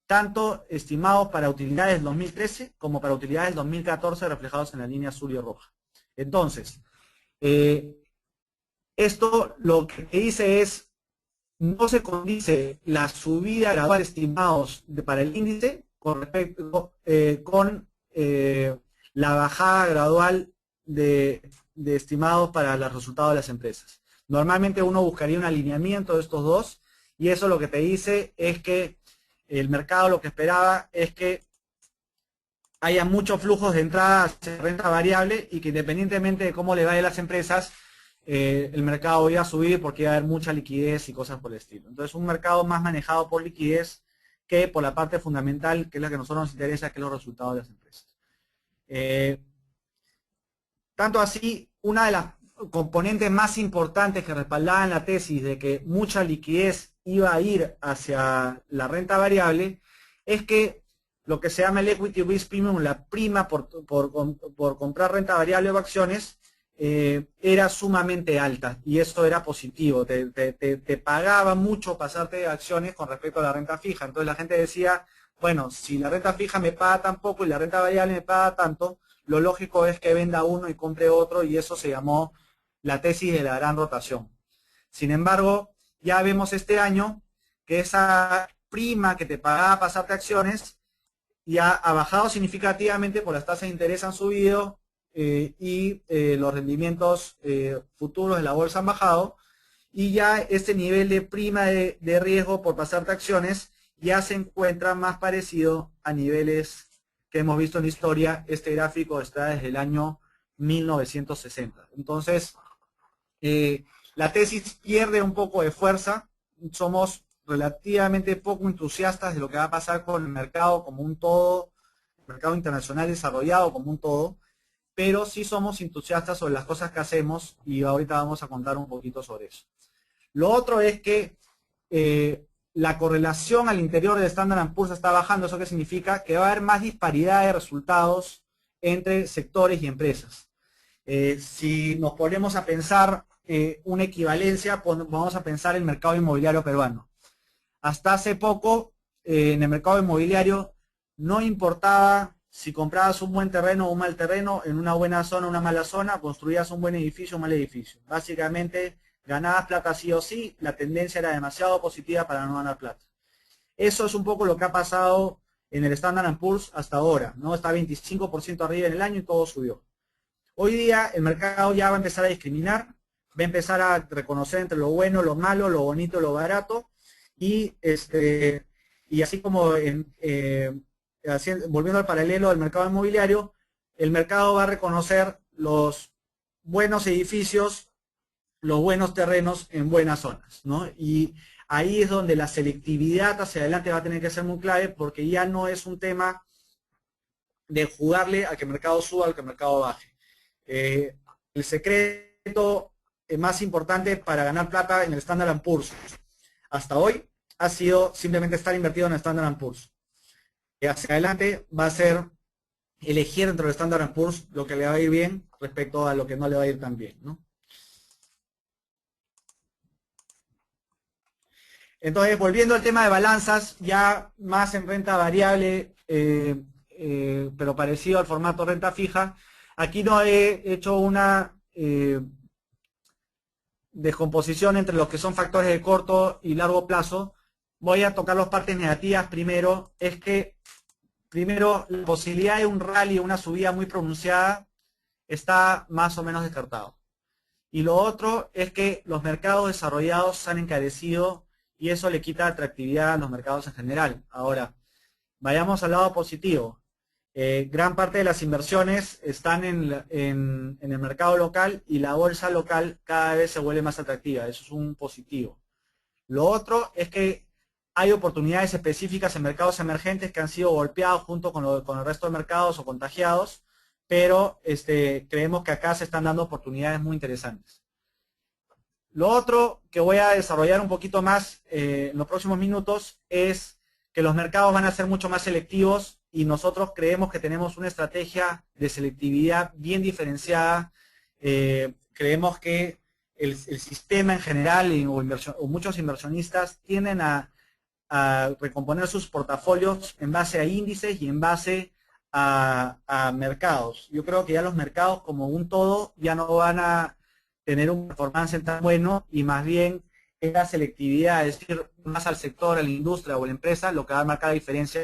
Tanto estimados para utilidades del 2013 como para utilidades del 2014 reflejados en la línea azul y roja. Entonces, esto lo que dice es, no se condice la subida gradual de estimados para el índice con respecto con la bajada gradual de estimados para los resultados de las empresas. Normalmente uno buscaría un alineamiento de estos dos, y eso lo que te dice es que el mercado lo que esperaba es que haya muchos flujos de entrada hacia renta variable y que independientemente de cómo le vaya a las empresas, el mercado iba a subir porque iba a haber mucha liquidez y cosas por el estilo. Entonces, un mercado más manejado por liquidez que por la parte fundamental, que es la que a nosotros nos interesa, que es los resultados de las empresas. Tanto así, una de las componentes más importantes que respaldaban la tesis de que mucha liquidez iba a ir hacia la renta variable es que lo que se llama el equity risk premium, la prima por comprar renta variable o acciones, era sumamente alta, y eso era positivo, te pagaba mucho pasarte de acciones con respecto a la renta fija. Entonces la gente decía, bueno, si la renta fija me paga tan poco y la renta variable me paga tanto, lo lógico es que venda uno y compre otro, y eso se llamó la tesis de la gran rotación. Sin embargo, ya vemos este año que esa prima que te pagaba pasarte acciones ya ha bajado significativamente, por las tasas de interés han subido y los rendimientos futuros de la bolsa han bajado, y ya este nivel de prima de riesgo por pasarte acciones ya se encuentra más parecido a niveles que hemos visto en la historia. Este gráfico está desde el año 1960. Entonces, la tesis pierde un poco de fuerza. Somos relativamente poco entusiastas de lo que va a pasar con el mercado como un todo, el mercado internacional desarrollado como un todo, pero sí somos entusiastas sobre las cosas que hacemos, y ahorita vamos a contar un poquito sobre eso. Lo otro es que la correlación al interior del Standard & Poor's está bajando. ¿Eso qué significa? Que va a haber más disparidad de resultados entre sectores y empresas. Si nos ponemos a pensar una equivalencia, vamos a pensar el mercado inmobiliario peruano. Hasta hace poco, en el mercado inmobiliario, no importaba si comprabas un buen terreno o un mal terreno, en una buena zona o una mala zona, construías un buen edificio o un mal edificio. Básicamente, ganabas plata sí o sí, la tendencia era demasiado positiva para no ganar plata. Eso es un poco lo que ha pasado en el Standard & Poor's hasta ahora, ¿no? Está 25% arriba en el año y todo subió. Hoy día el mercado ya va a empezar a discriminar, va a empezar a reconocer entre lo bueno, lo malo, lo bonito, lo barato, y así como volviendo al paralelo del mercado inmobiliario, el mercado va a reconocer los buenos edificios, los buenos terrenos en buenas zonas, ¿no? Y ahí es donde la selectividad hacia adelante va a tener que ser muy clave, porque ya no es un tema de jugarle a que el mercado suba, a que el mercado baje. El secreto más importante para ganar plata en el Standard & Poor's hasta hoy ha sido simplemente estar invertido en el Standard & Poor's. Y hacia adelante va a ser elegir dentro del Standard & Poor's lo que le va a ir bien respecto a lo que no le va a ir tan bien, ¿no? Entonces, volviendo al tema de balanzas, ya más en renta variable, pero parecido al formato renta fija, aquí no he hecho una descomposición entre los que son factores de corto y largo plazo. Voy a tocar las partes negativas primero. Es que, primero, la posibilidad de un rally, una subida muy pronunciada, está más o menos descartado. Y lo otro es que los mercados desarrollados se han encarecido y eso le quita atractividad a los mercados en general. Ahora, vayamos al lado positivo. Gran parte de las inversiones están en el mercado local y la bolsa local cada vez se vuelve más atractiva. Eso es un positivo. Lo otro es que hay oportunidades específicas en mercados emergentes que han sido golpeados junto con el resto de mercados o contagiados, pero creemos que acá se están dando oportunidades muy interesantes. Lo otro que voy a desarrollar un poquito más en los próximos minutos es que los mercados van a ser mucho más selectivos y nosotros creemos que tenemos una estrategia de selectividad bien diferenciada. Creemos que el sistema en general o muchos inversionistas tienden a recomponer sus portafolios en base a índices y en base a mercados. Yo creo que ya los mercados como un todo ya no van a tener un performance tan bueno y más bien es la selectividad, es decir, más al sector, a la industria o a la empresa, lo que va a marcar la diferencia.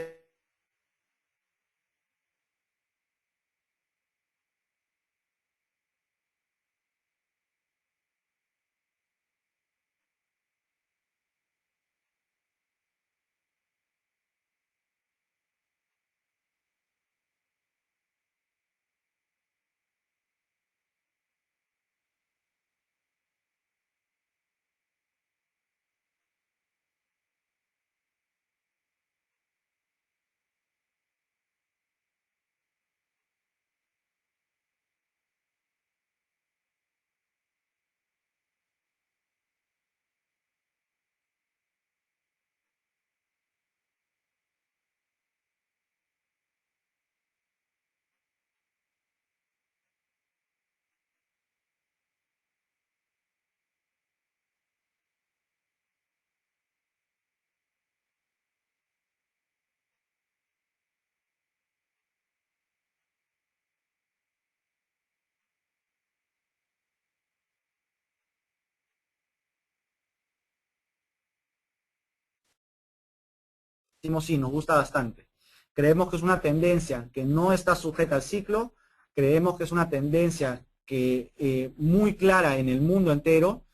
Sí, nos gusta bastante. Creemos que es una tendencia que no está sujeta al ciclo, creemos que es una tendencia que muy clara en el mundo entero,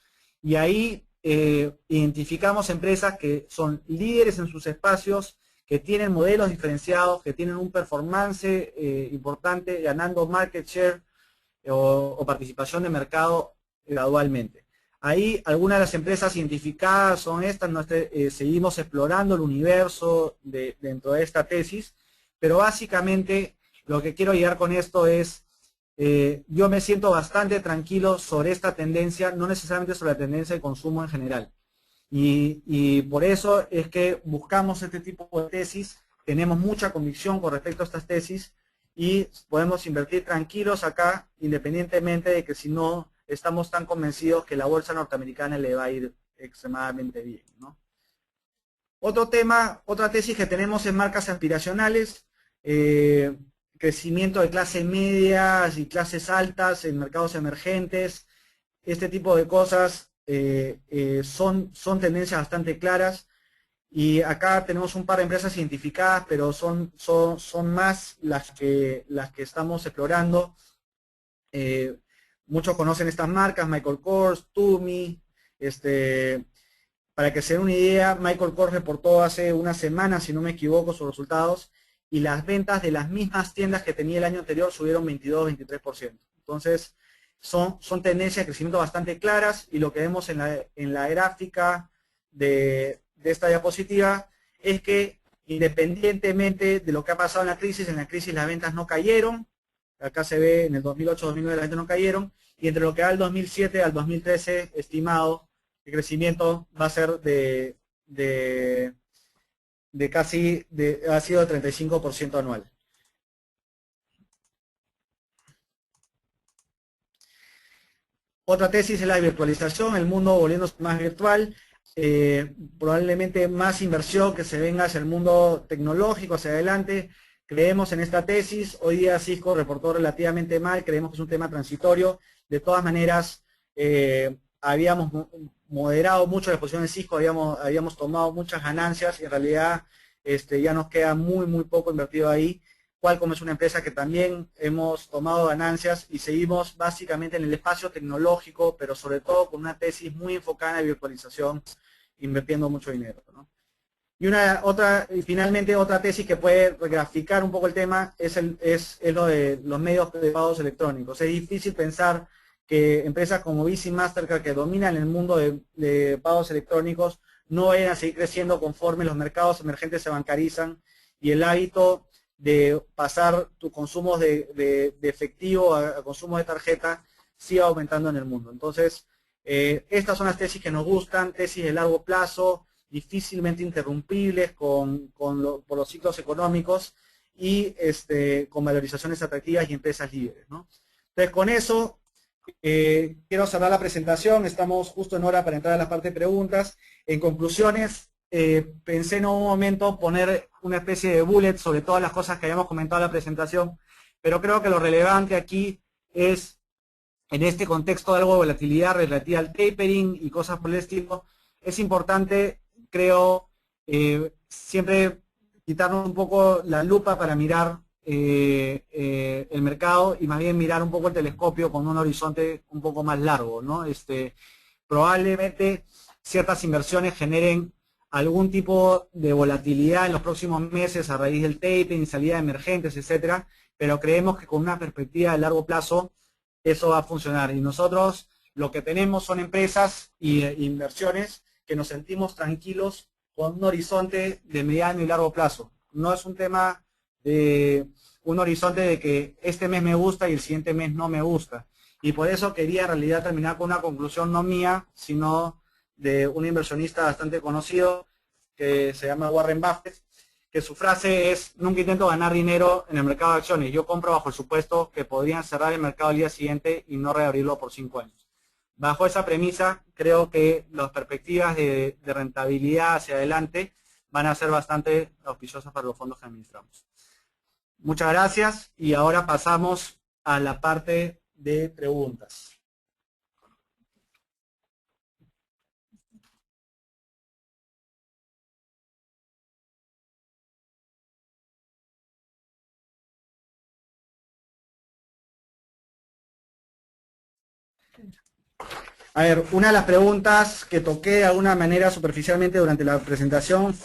y ahí identificamos empresas que son líderes en sus espacios, que tienen modelos diferenciados, que tienen un performance importante, ganando market share o participación de mercado gradualmente. Ahí algunas de las empresas identificadas son estas, seguimos explorando el universo dentro de esta tesis, pero básicamente lo que quiero llegar con esto es, yo me siento bastante tranquilo sobre esta tendencia, no necesariamente sobre la tendencia de consumo en general. Y por eso es que buscamos este tipo de tesis, tenemos mucha convicción con respecto a estas tesis y podemos invertir tranquilos acá, independientemente de que si no estamos tan convencidos que la bolsa norteamericana le va a ir extremadamente bien, ¿no? Otro tema, otra tesis que tenemos en marcas aspiracionales, crecimiento de clase media y clases altas en mercados emergentes. Este tipo de cosas son tendencias bastante claras. Y acá tenemos un par de empresas identificadas, pero son más las que estamos explorando. Muchos conocen estas marcas, Michael Kors, Tumi. Para que se den una idea, Michael Kors reportó hace una semana, si no me equivoco, sus resultados, y las ventas de las mismas tiendas que tenía el año anterior subieron 22-23%. Entonces, son tendencias de crecimiento bastante claras, y lo que vemos en la gráfica de esta diapositiva es que independientemente de lo que ha pasado en la crisis las ventas no cayeron. Acá se ve en el 2008-2009 las ventas no cayeron, y entre lo que va del 2007 al 2013 estimado, el crecimiento va a ser ha sido de 35% anual. Otra tesis es la virtualización, el mundo volviéndose más virtual, probablemente más inversión que se venga hacia el mundo tecnológico, hacia adelante. Creemos en esta tesis. Hoy día Cisco reportó relativamente mal, creemos que es un tema transitorio. De todas maneras, habíamos moderado mucho la exposición de Cisco, habíamos tomado muchas ganancias, y en realidad ya nos queda muy poco invertido ahí. Qualcomm es una empresa que también hemos tomado ganancias, y seguimos básicamente en el espacio tecnológico, pero sobre todo con una tesis muy enfocada en virtualización, invirtiendo mucho dinero, ¿no? Y finalmente otra tesis que puede graficar un poco el tema es lo de los medios de pagos electrónicos. Es difícil pensar que empresas como Visa y Mastercard, que dominan el mundo de pagos electrónicos, no vayan a seguir creciendo conforme los mercados emergentes se bancarizan y el hábito de pasar tus consumos de efectivo a consumo de tarjeta siga aumentando en el mundo. Entonces, estas son las tesis que nos gustan, tesis de largo plazo, difícilmente interrumpibles por los ciclos económicos, y con valorizaciones atractivas y empresas líderes, ¿no? Entonces, con eso quiero cerrar la presentación. Estamos justo en hora para entrar a la parte de preguntas. En conclusiones, pensé en un momento poner una especie de bullet sobre todas las cosas que habíamos comentado en la presentación, pero creo que lo relevante aquí es, en este contexto de algo de volatilidad relativa al tapering y cosas por el estilo, es importante, creo, siempre quitarnos un poco la lupa para mirar el mercado, y más bien mirar un poco el telescopio con un horizonte un poco más largo, ¿no? Probablemente ciertas inversiones generen algún tipo de volatilidad en los próximos meses a raíz del tapering, salida de emergentes, etcétera, pero creemos que con una perspectiva de largo plazo eso va a funcionar, y nosotros lo que tenemos son empresas e inversiones que nos sentimos tranquilos con un horizonte de mediano y largo plazo. No es un tema de un horizonte de que este mes me gusta y el siguiente mes no me gusta. Y por eso quería en realidad terminar con una conclusión no mía, sino de un inversionista bastante conocido que se llama Warren Buffett, que su frase es: nunca intento ganar dinero en el mercado de acciones, yo compro bajo el supuesto que podrían cerrar el mercado al día siguiente y no reabrirlo por 5 años. Bajo esa premisa, creo que las perspectivas de rentabilidad hacia adelante van a ser bastante auspiciosas para los fondos que administramos. Muchas gracias, y ahora pasamos a la parte de preguntas. A ver, una de las preguntas que toqué de alguna manera superficialmente durante la presentación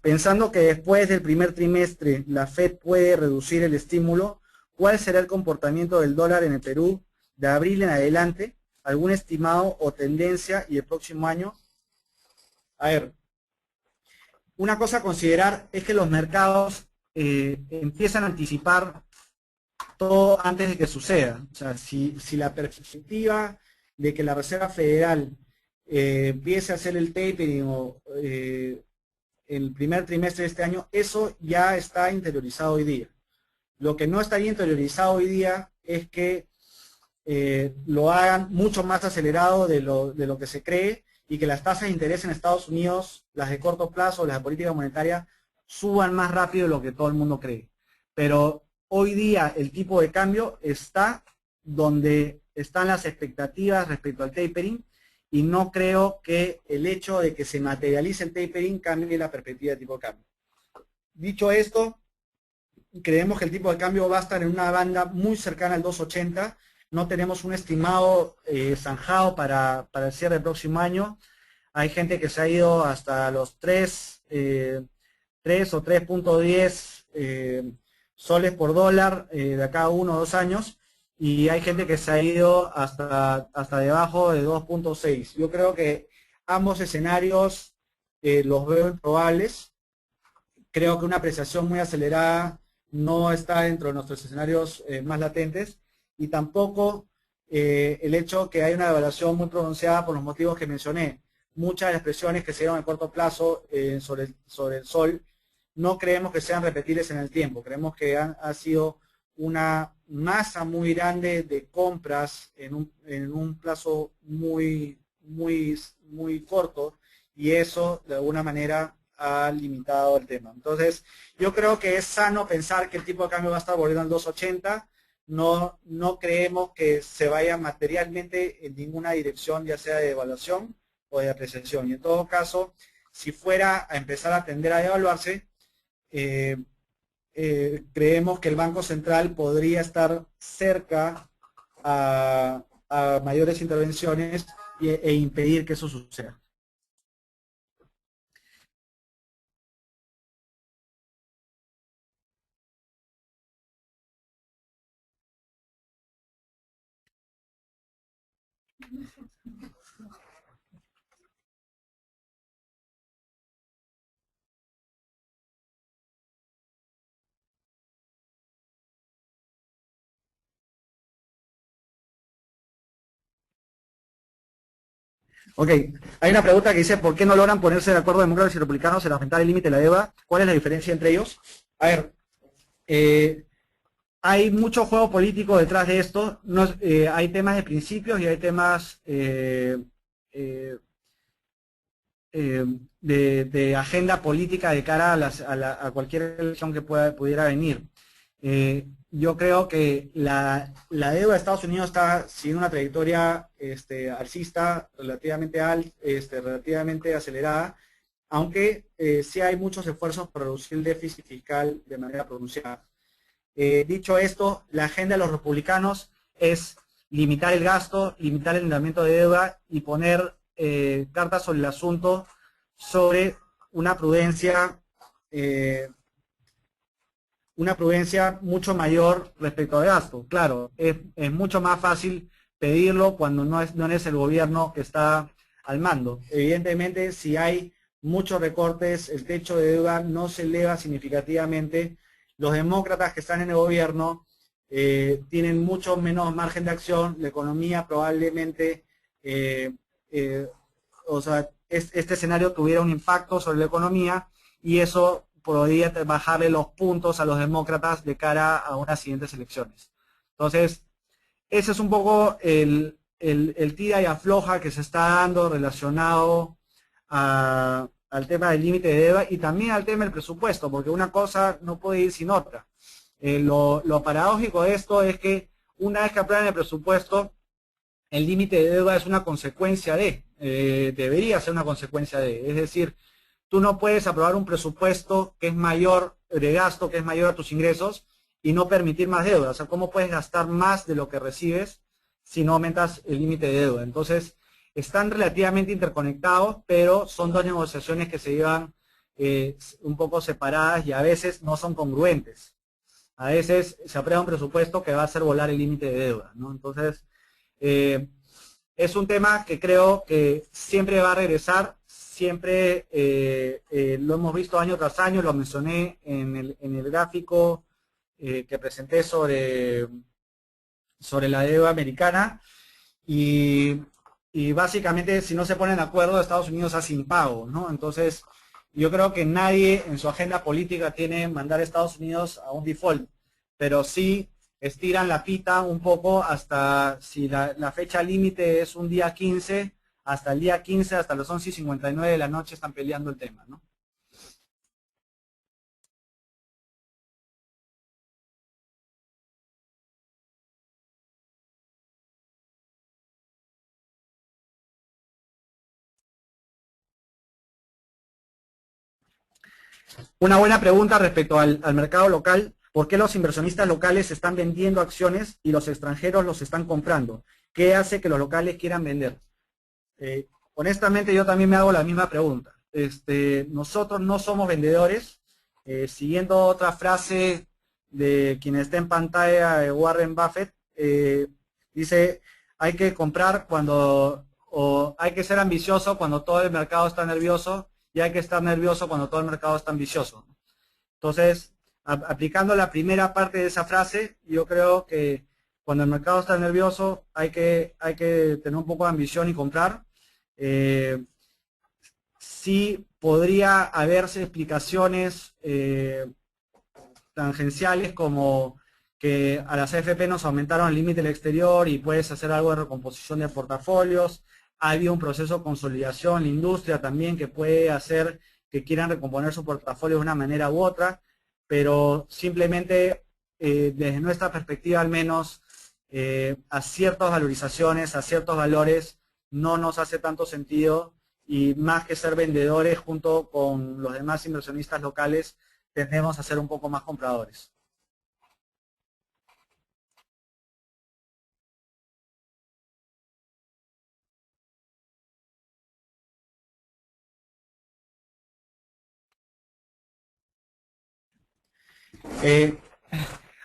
pensando que después del primer trimestre la Fed puede reducir el estímulo, ¿cuál será el comportamiento del dólar en el Perú de abril en adelante? ¿Algún estimado o tendencia y el próximo año? A ver, una cosa a considerar es que los mercados empiezan a anticipar todo antes de que suceda. O sea, si la perspectiva de que la Reserva Federal empiece a hacer el tapering el primer trimestre de este año, eso ya está interiorizado hoy día. Lo que no estaría interiorizado hoy día es que lo hagan mucho más acelerado de lo que se cree, y que las tasas de interés en Estados Unidos, las de corto plazo, las de política monetaria, suban más rápido de lo que todo el mundo cree. Pero hoy día el tipo de cambio está donde están las expectativas respecto al tapering, y no creo que el hecho de que se materialice el tapering cambie la perspectiva de tipo de cambio. Dicho esto, creemos que el tipo de cambio va a estar en una banda muy cercana al 2.80, no tenemos un estimado zanjado para el cierre del próximo año. Hay gente que se ha ido hasta los 3 o 3.10 soles por dólar de acá a 1 o 2 años, y hay gente que se ha ido hasta debajo de 2.6. Yo creo que ambos escenarios los veo improbables. Creo que una apreciación muy acelerada no está dentro de nuestros escenarios más latentes, y tampoco el hecho que hay una devaluación muy pronunciada por los motivos que mencioné. Muchas de las presiones que se dieron a corto plazo sobre el sol no creemos que sean repetibles en el tiempo. Creemos que ha sido una masa muy grande de compras en un plazo muy corto, y eso de alguna manera ha limitado el tema. Entonces, yo creo que es sano pensar que el tipo de cambio va a estar volviendo al 2.80. No creemos que se vaya materialmente en ninguna dirección, ya sea de devaluación o de apreciación. Y en todo caso, si fuera a empezar a tender a devaluarse, creemos que el Banco Central podría estar cerca a mayores intervenciones e impedir que eso suceda. Ok, hay una pregunta que dice, ¿por qué no logran ponerse de acuerdo demócratas y republicanos en aumentar el límite de la deuda? ¿Cuál es la diferencia entre ellos? A ver, hay mucho juego político detrás de esto. Hay temas de principios y hay temas eh, de agenda política de cara a cualquier elección que pudiera venir. Yo creo que la deuda de Estados Unidos está siguiendo una trayectoria alcista relativamente acelerada, aunque sí hay muchos esfuerzos para reducir el déficit fiscal de manera pronunciada. Dicho esto, la agenda de los republicanos es limitar el gasto, limitar el endeudamiento de deuda y poner cartas sobre el asunto sobre una prudencia mucho mayor respecto al gasto. Claro, es mucho más fácil pedirlo cuando no es el gobierno que está al mando. Evidentemente, si hay muchos recortes, el techo de deuda no se eleva significativamente. Los demócratas que están en el gobierno tienen mucho menos margen de acción. La economía probablemente, este escenario tuviera un impacto sobre la economía, y eso podría bajarle los puntos a los demócratas de cara a unas siguientes elecciones. Entonces, ese es un poco el tira y afloja que se está dando relacionado al tema del límite de deuda y también al tema del presupuesto, porque una cosa no puede ir sin otra. Lo paradójico de esto es que una vez que aprueban el presupuesto, el límite de deuda es una consecuencia debería ser una consecuencia es decir, tú no puedes aprobar un presupuesto que es mayor de gasto, que es mayor a tus ingresos, y no permitir más deuda. O sea, ¿cómo puedes gastar más de lo que recibes si no aumentas el límite de deuda? Entonces, están relativamente interconectados, pero son dos negociaciones que se llevan un poco separadas y a veces no son congruentes. A veces se aprueba un presupuesto que va a hacer volar el límite de deuda, ¿no? Entonces, es un tema que creo que siempre va a regresar, siempre lo hemos visto año tras año, lo mencioné en el gráfico que presenté sobre la deuda americana, y básicamente si no se ponen de acuerdo, Estados Unidos hace impago, ¿no? Entonces, yo creo que nadie en su agenda política tiene mandar a Estados Unidos a un default, pero sí estiran la pita un poco hasta, si la fecha límite es un día 15, hasta el día 15, hasta las 11:59 de la noche están peleando el tema, ¿no? Una buena pregunta respecto al mercado local. ¿Por qué los inversionistas locales están vendiendo acciones y los extranjeros los están comprando? ¿Qué hace que los locales quieran vender? Honestamente, yo también me hago la misma pregunta. Nosotros no somos vendedores. Siguiendo otra frase de quien está en pantalla, de Warren Buffett, dice, hay que comprar o hay que ser ambicioso cuando todo el mercado está nervioso y hay que estar nervioso cuando todo el mercado está ambicioso. Entonces, aplicando la primera parte de esa frase, yo creo que cuando el mercado está nervioso hay que tener un poco de ambición y comprar. Sí podría haberse explicaciones tangenciales como que a las AFP nos aumentaron el límite del exterior y puedes hacer algo de recomposición de portafolios. Ha habido un proceso de consolidación en la industria también que puede hacer que quieran recomponer su portafolio de una manera u otra, pero simplemente desde nuestra perspectiva al menos a ciertas valorizaciones, a ciertos valores no nos hace tanto sentido y más que ser vendedores junto con los demás inversionistas locales tendemos a ser un poco más compradores.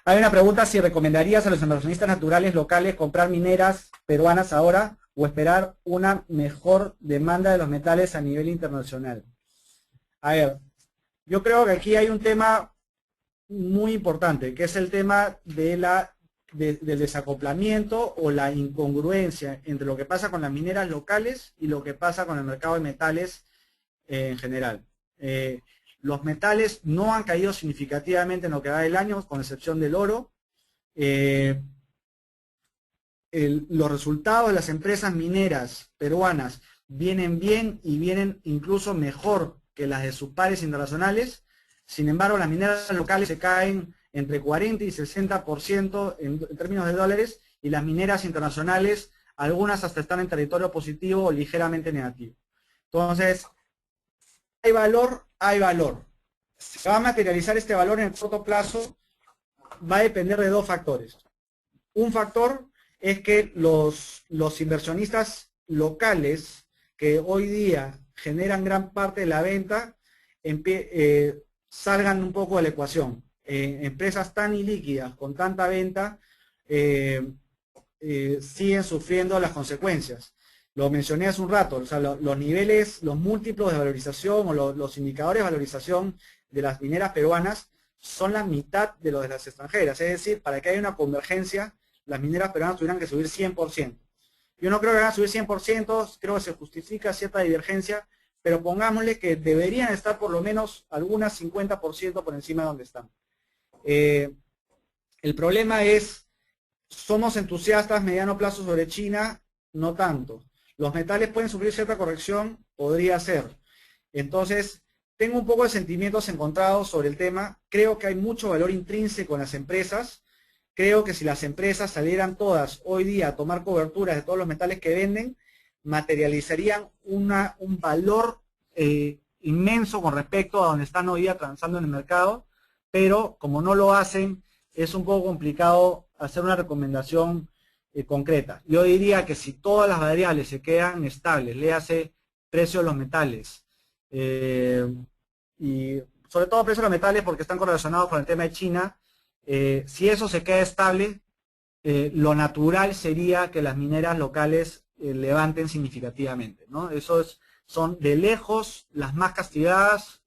Hay una pregunta si recomendarías a los inversionistas naturales locales comprar mineras peruanas ahora o esperar una mejor demanda de los metales a nivel internacional. A ver, yo creo que aquí hay un tema muy importante, que es el tema de del desacoplamiento o la incongruencia entre lo que pasa con las mineras locales y lo que pasa con el mercado de metales en general. Los metales no han caído significativamente en lo que va del año, con excepción del oro. Los resultados de las empresas mineras peruanas vienen bien y vienen incluso mejor que las de sus pares internacionales. Sin embargo, las mineras locales se caen entre 40 y 60% en términos de dólares y las mineras internacionales, algunas hasta están en territorio positivo o ligeramente negativo. Entonces, hay valor, hay valor. Se va a materializar este valor en el corto plazo, va a depender de dos factores. Un factor es que los inversionistas locales que hoy día generan gran parte de la venta salgan un poco de la ecuación. Empresas tan ilíquidas con tanta venta siguen sufriendo las consecuencias. Lo mencioné hace un rato, o sea, los niveles, los múltiplos de valorización o los indicadores de valorización de las mineras peruanas son la mitad de los de las extranjeras. Es decir, para que haya una convergencia, las mineras peruanas tuvieran que subir 100%. Yo no creo que van a subir 100%, creo que se justifica cierta divergencia, pero pongámosle que deberían estar por lo menos algunas 50% por encima de donde están. El problema es, somos entusiastas mediano plazo sobre China, no tanto. Los metales pueden sufrir cierta corrección, podría ser. Entonces, tengo un poco de sentimientos encontrados sobre el tema. Creo que hay mucho valor intrínseco en las empresas. Creo que si las empresas salieran todas hoy día a tomar coberturas de todos los metales que venden, materializarían un valor inmenso con respecto a donde están hoy día transando en el mercado, pero como no lo hacen, es un poco complicado hacer una recomendación concreta. Yo diría que si todas las variables se quedan estables, le hace precio de los metales, y sobre todo precio de los metales porque están correlacionados con el tema de China, si eso se queda estable, lo natural sería que las mineras locales levanten significativamente, ¿no? Son de lejos las más castigadas,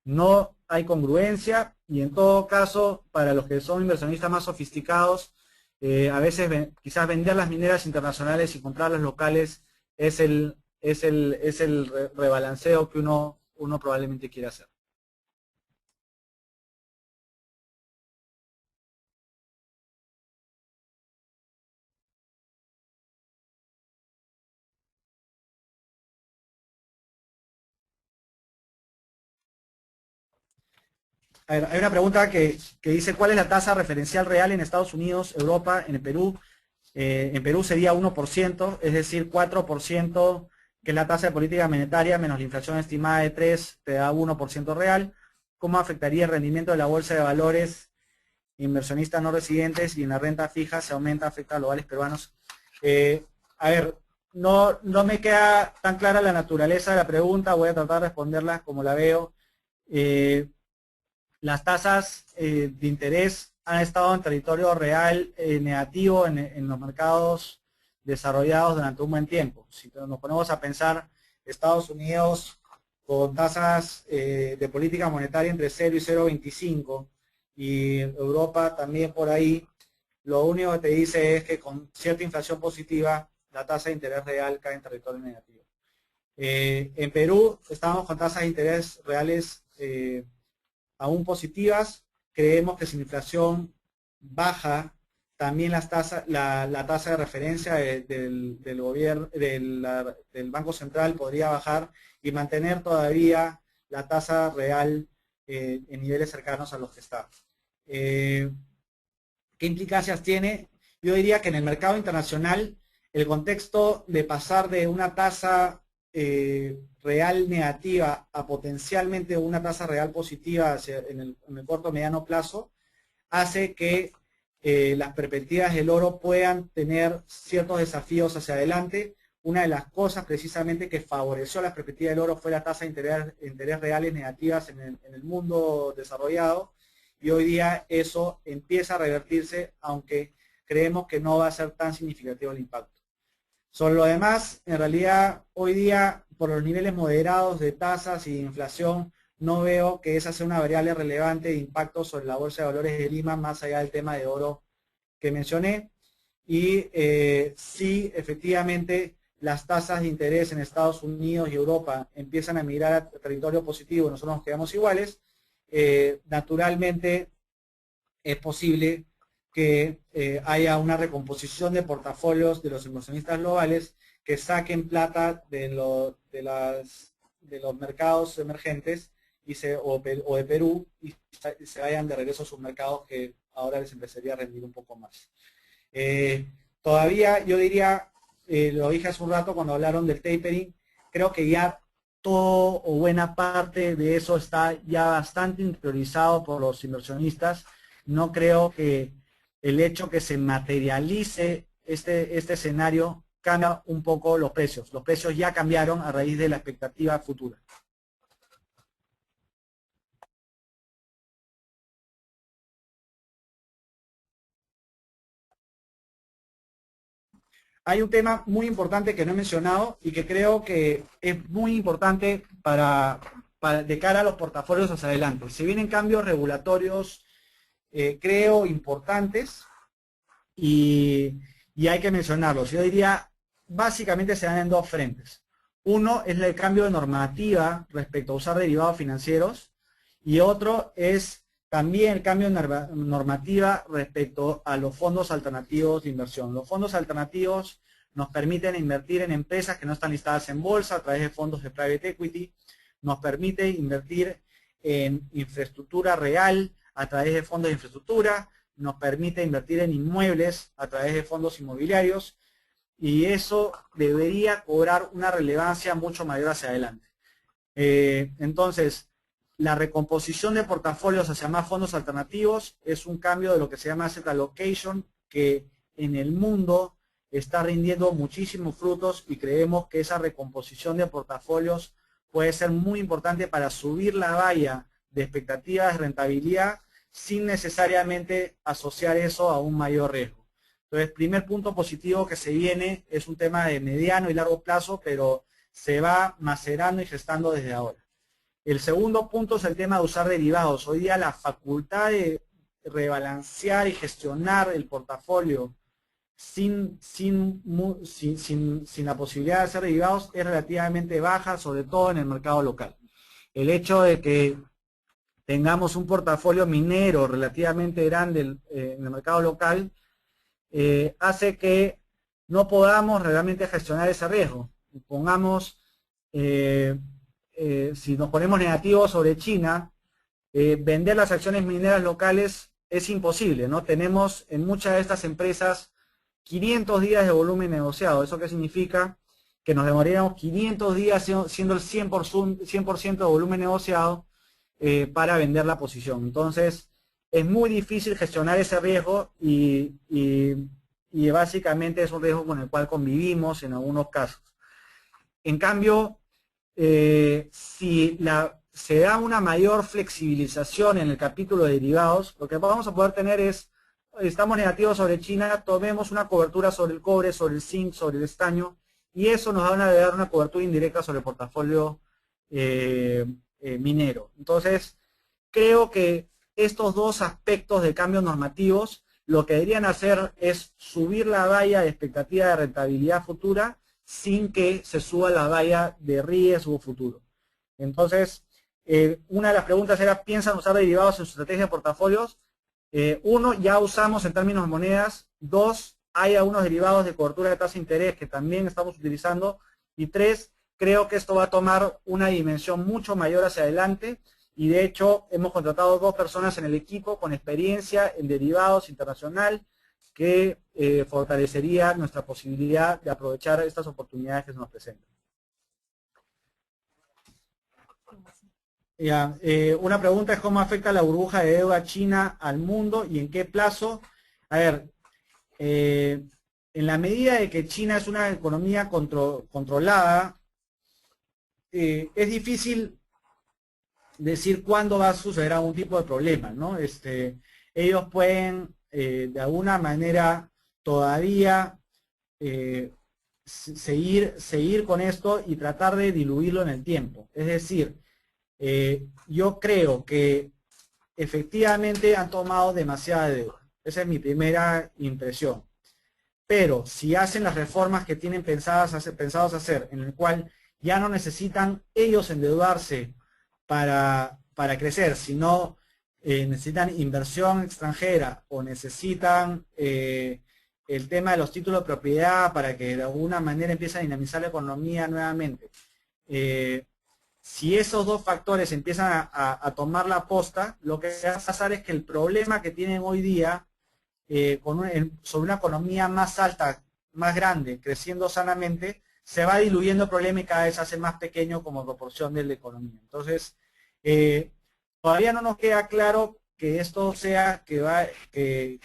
no hay congruencia y en todo caso, para los que son inversionistas más sofisticados, a veces quizás vender las mineras internacionales y comprar las locales es el rebalanceo que uno probablemente quiere hacer. A ver, hay una pregunta que dice, ¿cuál es la tasa referencial real en Estados Unidos, Europa, en el Perú? En Perú sería 1%, es decir, 4%, que es la tasa de política monetaria, menos la inflación estimada de 3, te da 1% real. cómo afectaría el rendimiento de la bolsa de valores, inversionistas no residentes y en la renta fija se aumenta, afecta a los globales peruanos. A ver, no me queda tan clara la naturaleza de la pregunta, voy a tratar de responderla como la veo. Las tasas de interés han estado en territorio real negativo en los mercados desarrollados durante un buen tiempo. Si nos ponemos a pensar, Estados Unidos con tasas de política monetaria entre 0 y 0,25 y Europa también por ahí, lo único que te dice es que con cierta inflación positiva la tasa de interés real cae en territorio negativo. En Perú estamos con tasas de interés reales aún positivas. Creemos que si la inflación baja, también la tasa de referencia del gobierno, del Banco Central podría bajar y mantener todavía la tasa real en niveles cercanos a los que está. ¿Qué implicancias tiene? Yo diría que en el mercado internacional el contexto de pasar de una tasa real negativa a potencialmente una tasa real positiva en el corto o mediano plazo hace que las perspectivas del oro puedan tener ciertos desafíos hacia adelante. Una de las cosas precisamente que favoreció las perspectivas del oro fue la tasa de interés reales negativas en el mundo desarrollado, y hoy día eso empieza a revertirse, aunque creemos que no va a ser tan significativo el impacto. Sobre lo demás, en realidad, hoy día, por los niveles moderados de tasas y de inflación, no veo que esa sea una variable relevante de impacto sobre la Bolsa de Valores de Lima, más allá del tema de oro que mencioné. Y sí, efectivamente, las tasas de interés en Estados Unidos y Europa empiezan a migrar a territorio positivo, nosotros nos quedamos iguales. Naturalmente, es posible que haya una recomposición de portafolios de los inversionistas globales que saquen plata de los mercados emergentes o de Perú y se vayan de regreso a sus mercados que ahora les empezaría a rendir un poco más. Todavía yo diría, lo dije hace un rato cuando hablaron del tapering, creo que ya todo o buena parte de eso está ya bastante interiorizado por los inversionistas. No creo que el hecho que se materialice este escenario cambia un poco los precios. Los precios ya cambiaron a raíz de la expectativa futura. Hay un tema muy importante que no he mencionado y que creo que es muy importante de cara a los portafolios hacia adelante. Se vienen cambios regulatorios, creo, importantes y hay que mencionarlos. Yo diría, básicamente se dan en dos frentes. Uno es el cambio de normativa respecto a usar derivados financieros y otro es también el cambio de normativa respecto a los fondos alternativos de inversión. Los fondos alternativos nos permiten invertir en empresas que no están listadas en bolsa a través de fondos de private equity, nos permite invertir en infraestructura real a través de fondos de infraestructura, nos permite invertir en inmuebles a través de fondos inmobiliarios, y eso debería cobrar una relevancia mucho mayor hacia adelante. Entonces, la recomposición de portafolios hacia más fondos alternativos es un cambio de lo que se llama asset allocation, que en el mundo está rindiendo muchísimos frutos, y creemos que esa recomposición de portafolios puede ser muy importante para subir la valla de expectativas de rentabilidad sin necesariamente asociar eso a un mayor riesgo. Entonces, primer punto positivo que se viene es un tema de mediano y largo plazo, pero se va macerando y gestando desde ahora. El segundo punto es el tema de usar derivados. Hoy día la facultad de rebalancear y gestionar el portafolio sin la posibilidad de hacer derivados es relativamente baja, sobre todo en el mercado local. El hecho de que tengamos un portafolio minero relativamente grande en el mercado local hace que no podamos realmente gestionar ese riesgo. Pongamos, si nos ponemos negativos sobre China, vender las acciones mineras locales es imposible, ¿no? Tenemos en muchas de estas empresas 500 días de volumen negociado. ¿Eso qué significa? Que nos demoraríamos 500 días siendo el 100% de volumen negociado, para vender la posición. Entonces, es muy difícil gestionar ese riesgo y básicamente es un riesgo con el cual convivimos en algunos casos. En cambio, si se da una mayor flexibilización en el capítulo de derivados, lo que vamos a poder tener es, estamos negativos sobre China, tomemos una cobertura sobre el cobre, sobre el zinc, sobre el estaño, y eso nos va a dar una cobertura indirecta sobre el portafolio minero. Entonces, creo que estos dos aspectos de cambios normativos lo que deberían hacer es subir la valla de expectativa de rentabilidad futura sin que se suba la valla de riesgo futuro. Entonces, una de las preguntas era, ¿piensan usar derivados en su estrategia de portafolios? Uno, ya usamos en términos de monedas. Dos, hay algunos derivados de cobertura de tasa de interés que también estamos utilizando. Y tres, creo que esto va a tomar una dimensión mucho mayor hacia adelante. Y de hecho, hemos contratado 2 personas en el equipo con experiencia en derivados internacional que fortalecería nuestra posibilidad de aprovechar estas oportunidades que se nos presentan. Ya, una pregunta es cómo afecta la burbuja de deuda china al mundo y en qué plazo. A ver, en la medida de que China es una economía controlada, es difícil decir cuándo va a suceder algún tipo de problema, ¿no? Ellos pueden, de alguna manera, todavía seguir con esto y tratar de diluirlo en el tiempo. Es decir, yo creo que efectivamente han tomado demasiada deuda. Esa es mi primera impresión. Pero si hacen las reformas que tienen pensados hacer, en el cual ya no necesitan ellos endeudarse para crecer, sino necesitan inversión extranjera o necesitan el tema de los títulos de propiedad para que de alguna manera empiece a dinamizar la economía nuevamente. Si esos dos factores empiezan a tomar la posta, lo que va a pasar es que el problema que tienen hoy día sobre una economía más alta, más grande, creciendo sanamente, se va diluyendo el problema y cada vez se hace más pequeño como proporción de la economía. Entonces, todavía no nos queda claro que esto sea que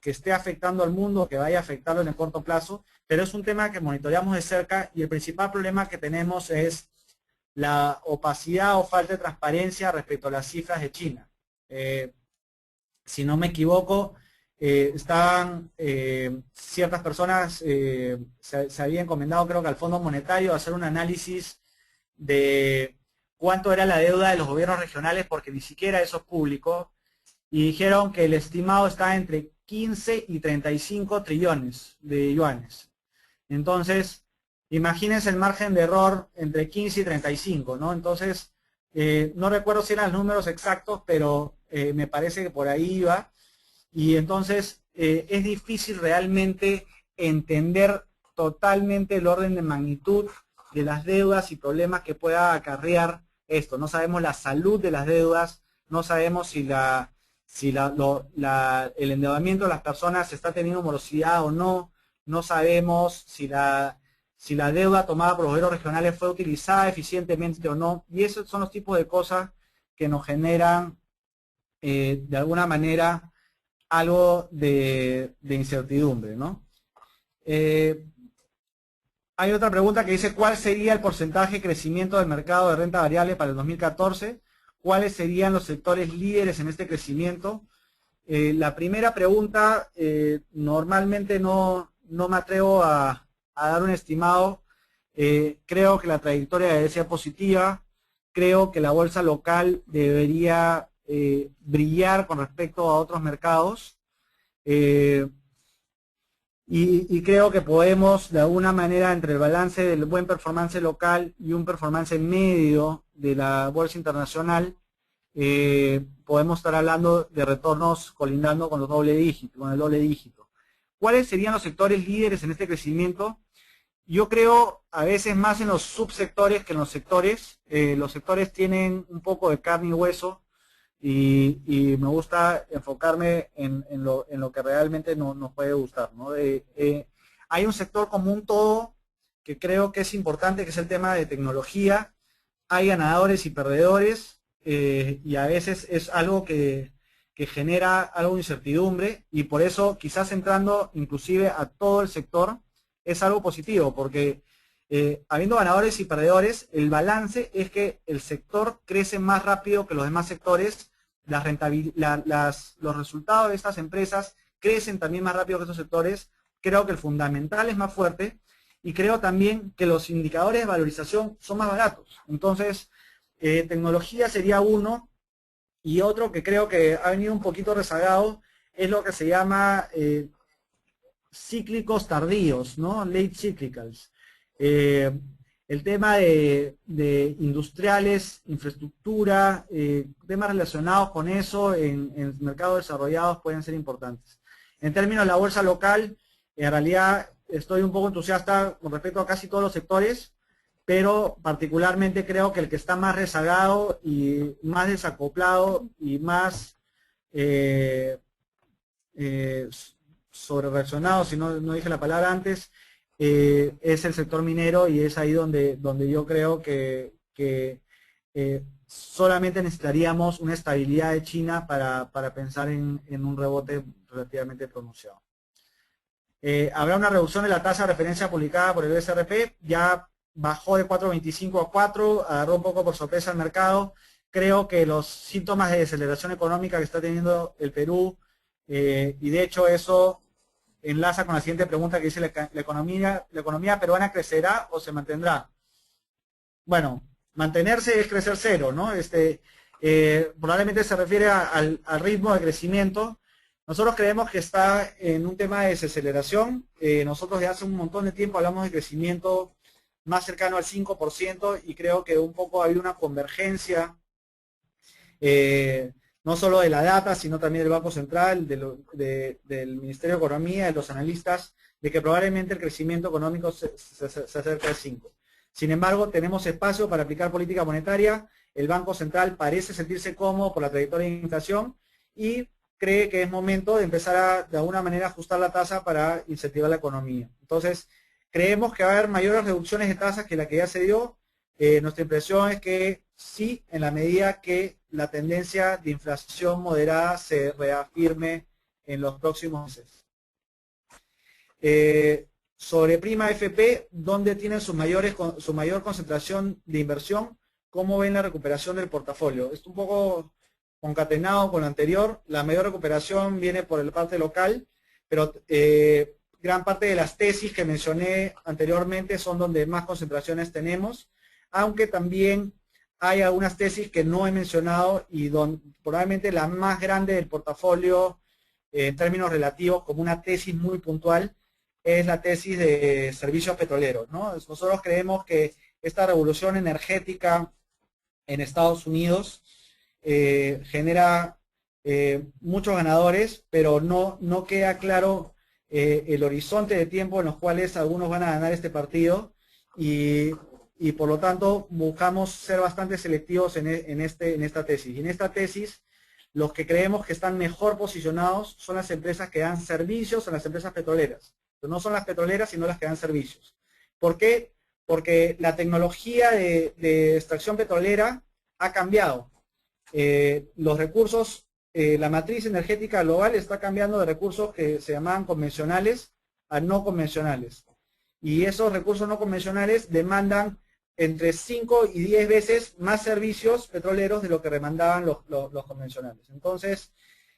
esté afectando al mundo, que vaya a afectarlo en el corto plazo, pero es un tema que monitoreamos de cerca y el principal problema que tenemos es la opacidad o falta de transparencia respecto a las cifras de China. Si no me equivoco, estaban ciertas personas, se había encomendado creo que al Fondo Monetario hacer un análisis de cuánto era la deuda de los gobiernos regionales, porque ni siquiera eso es público, y dijeron que el estimado está entre 15 y 35 trillones de yuanes. Entonces, imagínense el margen de error entre 15 y 35, ¿no? Entonces, no recuerdo si eran los números exactos, pero me parece que por ahí iba. Y entonces es difícil realmente entender totalmente el orden de magnitud de las deudas y problemas que pueda acarrear esto. No sabemos la salud de las deudas, no sabemos si el endeudamiento de las personas está teniendo morosidad o no, no sabemos si la deuda tomada por los gobiernos regionales fue utilizada eficientemente o no, y esos son los tipos de cosas que nos generan de alguna manera algo de incertidumbre, ¿no? Hay otra pregunta que dice, ¿cuál sería el porcentaje de crecimiento del mercado de renta variable para el 2014? ¿Cuáles serían los sectores líderes en este crecimiento? La primera pregunta, normalmente no me atrevo a dar un estimado. Creo que la trayectoria debe ser positiva. Creo que la bolsa local debería brillar con respecto a otros mercados. Y creo que podemos, de alguna manera, entre el balance del buen performance local y un performance medio de la bolsa internacional, podemos estar hablando de retornos colindando con el doble dígito. ¿Cuáles serían los sectores líderes en este crecimiento? Yo creo a veces más en los subsectores que en los sectores. Los sectores tienen un poco de carne y hueso y me gusta enfocarme en lo que realmente nos puede gustar, ¿no? Hay un sector como un todo que creo que es importante, que es el tema de tecnología. Hay ganadores y perdedores. y a veces es algo que genera algo de incertidumbre, y por eso quizás entrando inclusive a todo el sector es algo positivo, porque habiendo ganadores y perdedores, el balance es que el sector crece más rápido que los demás sectores, los resultados de estas empresas crecen también más rápido que estos sectores. Creo que el fundamental es más fuerte, y creo también que los indicadores de valorización son más baratos. Entonces, tecnología sería uno, y otro que creo que ha venido un poquito rezagado es lo que se llama cíclicos tardíos, ¿no? Late cyclicals. El tema de industriales, infraestructura, temas relacionados con eso en mercados desarrollados pueden ser importantes. En términos de la bolsa local, en realidad estoy un poco entusiasta con respecto a casi todos los sectores, pero particularmente creo que el que está más rezagado y más desacoplado y más sobre reaccionado, si no dije la palabra antes, es el sector minero, y es ahí donde yo creo que solamente necesitaríamos una estabilidad de China para pensar en un rebote relativamente pronunciado. Habrá una reducción de la tasa de referencia publicada por el BCRP, ya bajó de 4.25 a 4, agarró un poco por sorpresa al mercado. Creo que los síntomas de desaceleración económica que está teniendo el Perú, y de hecho eso enlaza con la siguiente pregunta que dice la economía peruana crecerá o se mantendrá. Bueno, mantenerse es crecer cero, ¿no? Probablemente se refiere al ritmo de crecimiento. Nosotros creemos que está en un tema de desaceleración. Nosotros de hace un montón de tiempo hablamos de crecimiento más cercano al 5%, y creo que un poco ha habido una convergencia, no solo de la data, sino también del Banco Central, del Ministerio de Economía, de los analistas, de que probablemente el crecimiento económico se acerca al 5%. Sin embargo, tenemos espacio para aplicar política monetaria. El Banco Central parece sentirse cómodo por la trayectoria de inflación y cree que es momento de empezar a, de alguna manera, ajustar la tasa para incentivar la economía. Entonces, creemos que va a haber mayores reducciones de tasas que la que ya se dio. Nuestra impresión es que sí, en la medida que la tendencia de inflación moderada se reafirme en los próximos meses. Sobre prima FP, ¿dónde tienen su mayor concentración de inversión? ¿Cómo ven la recuperación del portafolio? Esto un poco concatenado con lo anterior. La mayor recuperación viene por la parte local, pero gran parte de las tesis que mencioné anteriormente son donde más concentraciones tenemos, aunque también hay algunas tesis que no he mencionado y probablemente la más grande del portafolio en términos relativos, como una tesis muy puntual, es la tesis de servicios petroleros, ¿no? Nosotros creemos que esta revolución energética en Estados Unidos genera muchos ganadores, pero no queda claro el horizonte de tiempo en los cuales algunos van a ganar este partido, y por lo tanto buscamos ser bastante selectivos en esta tesis. Y en esta tesis, los que creemos que están mejor posicionados son las empresas que dan servicios a las empresas petroleras. Pero no son las petroleras, sino las que dan servicios. ¿Por qué? Porque la tecnología de extracción petrolera ha cambiado. Los recursos, la matriz energética global está cambiando de recursos que se llamaban convencionales a no convencionales. Y esos recursos no convencionales demandan entre 5 y 10 veces más servicios petroleros de lo que demandaban los convencionales. Entonces,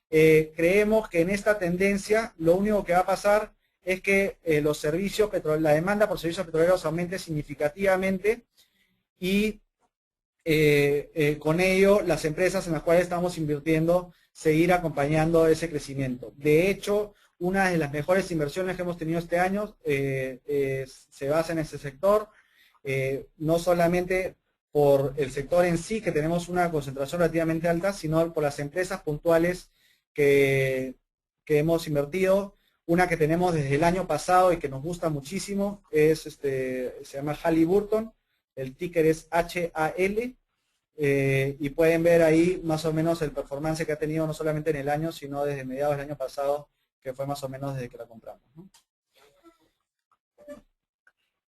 creemos que en esta tendencia lo único que va a pasar es que la demanda por servicios petroleros aumente significativamente, y con ello las empresas en las cuales estamos invirtiendo seguir acompañando ese crecimiento. De hecho, una de las mejores inversiones que hemos tenido este año se basa en ese sector, no solamente por el sector en sí, que tenemos una concentración relativamente alta, sino por las empresas puntuales que hemos invertido. Una que tenemos desde el año pasado y que nos gusta muchísimo se llama Halliburton, el ticker es HAL, y pueden ver ahí más o menos el performance que ha tenido no solamente en el año, sino desde mediados del año pasado, que fue más o menos desde que la compramos, ¿no?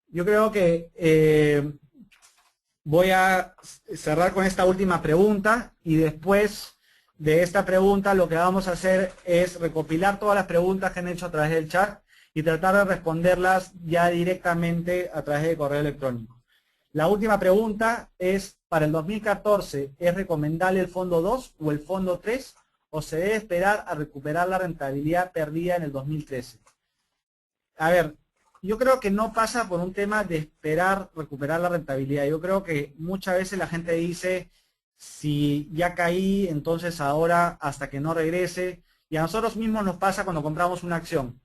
Yo creo que voy a cerrar con esta última pregunta y después de esta pregunta lo que vamos a hacer es recopilar todas las preguntas que han hecho a través del chat y tratar de responderlas ya directamente a través de correo electrónico. La última pregunta es, para el 2014, ¿es recomendable el fondo 2 o el fondo 3 o se debe esperar a recuperar la rentabilidad perdida en el 2013? A ver, yo creo que no pasa por un tema de esperar recuperar la rentabilidad. Yo creo que muchas veces la gente dice, si ya caí, entonces ahora hasta que no regrese. Y a nosotros mismos nos pasa cuando compramos una acción.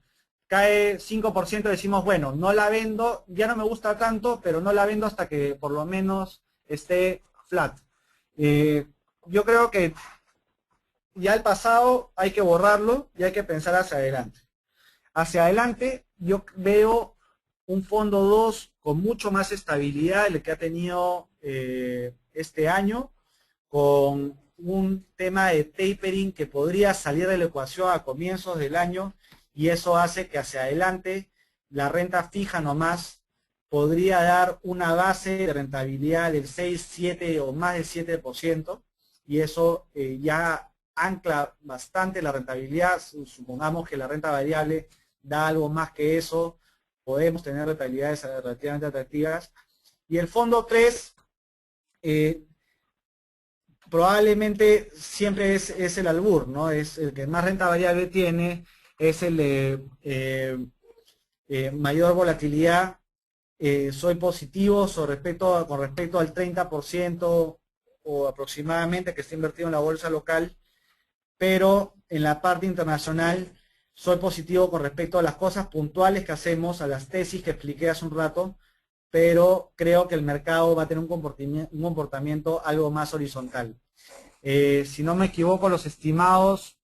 Cae 5%, decimos, bueno, no la vendo, ya no me gusta tanto, pero no la vendo hasta que por lo menos esté flat. Yo creo que ya el pasado hay que borrarlo y hay que pensar hacia adelante. Hacia adelante yo veo un fondo 2 con mucho más estabilidad el que ha tenido este año, con un tema de tapering que podría salir de la ecuación a comienzos del año y eso hace que hacia adelante la renta fija nomás podría dar una base de rentabilidad del 6, 7 o más del 7% y eso ya ancla bastante la rentabilidad. Supongamos que la renta variable da algo más que eso, podemos tener rentabilidades relativamente atractivas. Y el fondo 3 probablemente siempre es el albur, ¿no? Es el que más renta variable tiene, es el de mayor volatilidad. Soy positivo con respecto al 30% o aproximadamente que está invertido en la bolsa local, pero en la parte internacional soy positivo con respecto a las cosas puntuales que hacemos, a las tesis que expliqué hace un rato, pero creo que el mercado va a tener un comportamiento algo más horizontal. Si no me equivoco, los estimados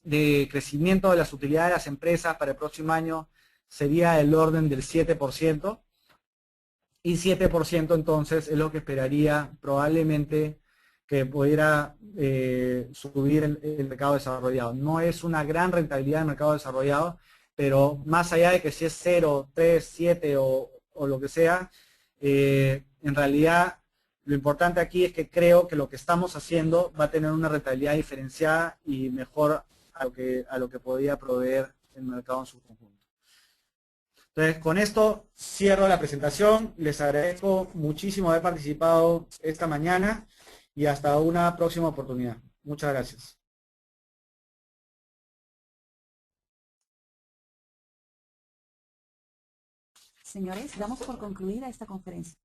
de crecimiento de las utilidades de las empresas para el próximo año sería del orden del 7%, y 7% entonces es lo que esperaría probablemente que pudiera subir el mercado desarrollado. No es una gran rentabilidad del mercado desarrollado, pero más allá de que si es 0, 3, 7 o lo que sea, en realidad lo importante aquí es que creo que lo que estamos haciendo va a tener una rentabilidad diferenciada y mejor a lo que podía proveer el mercado en su conjunto. Entonces, con esto cierro la presentación. Les agradezco muchísimo haber participado esta mañana y hasta una próxima oportunidad. Muchas gracias. Señores, damos por concluida esta conferencia.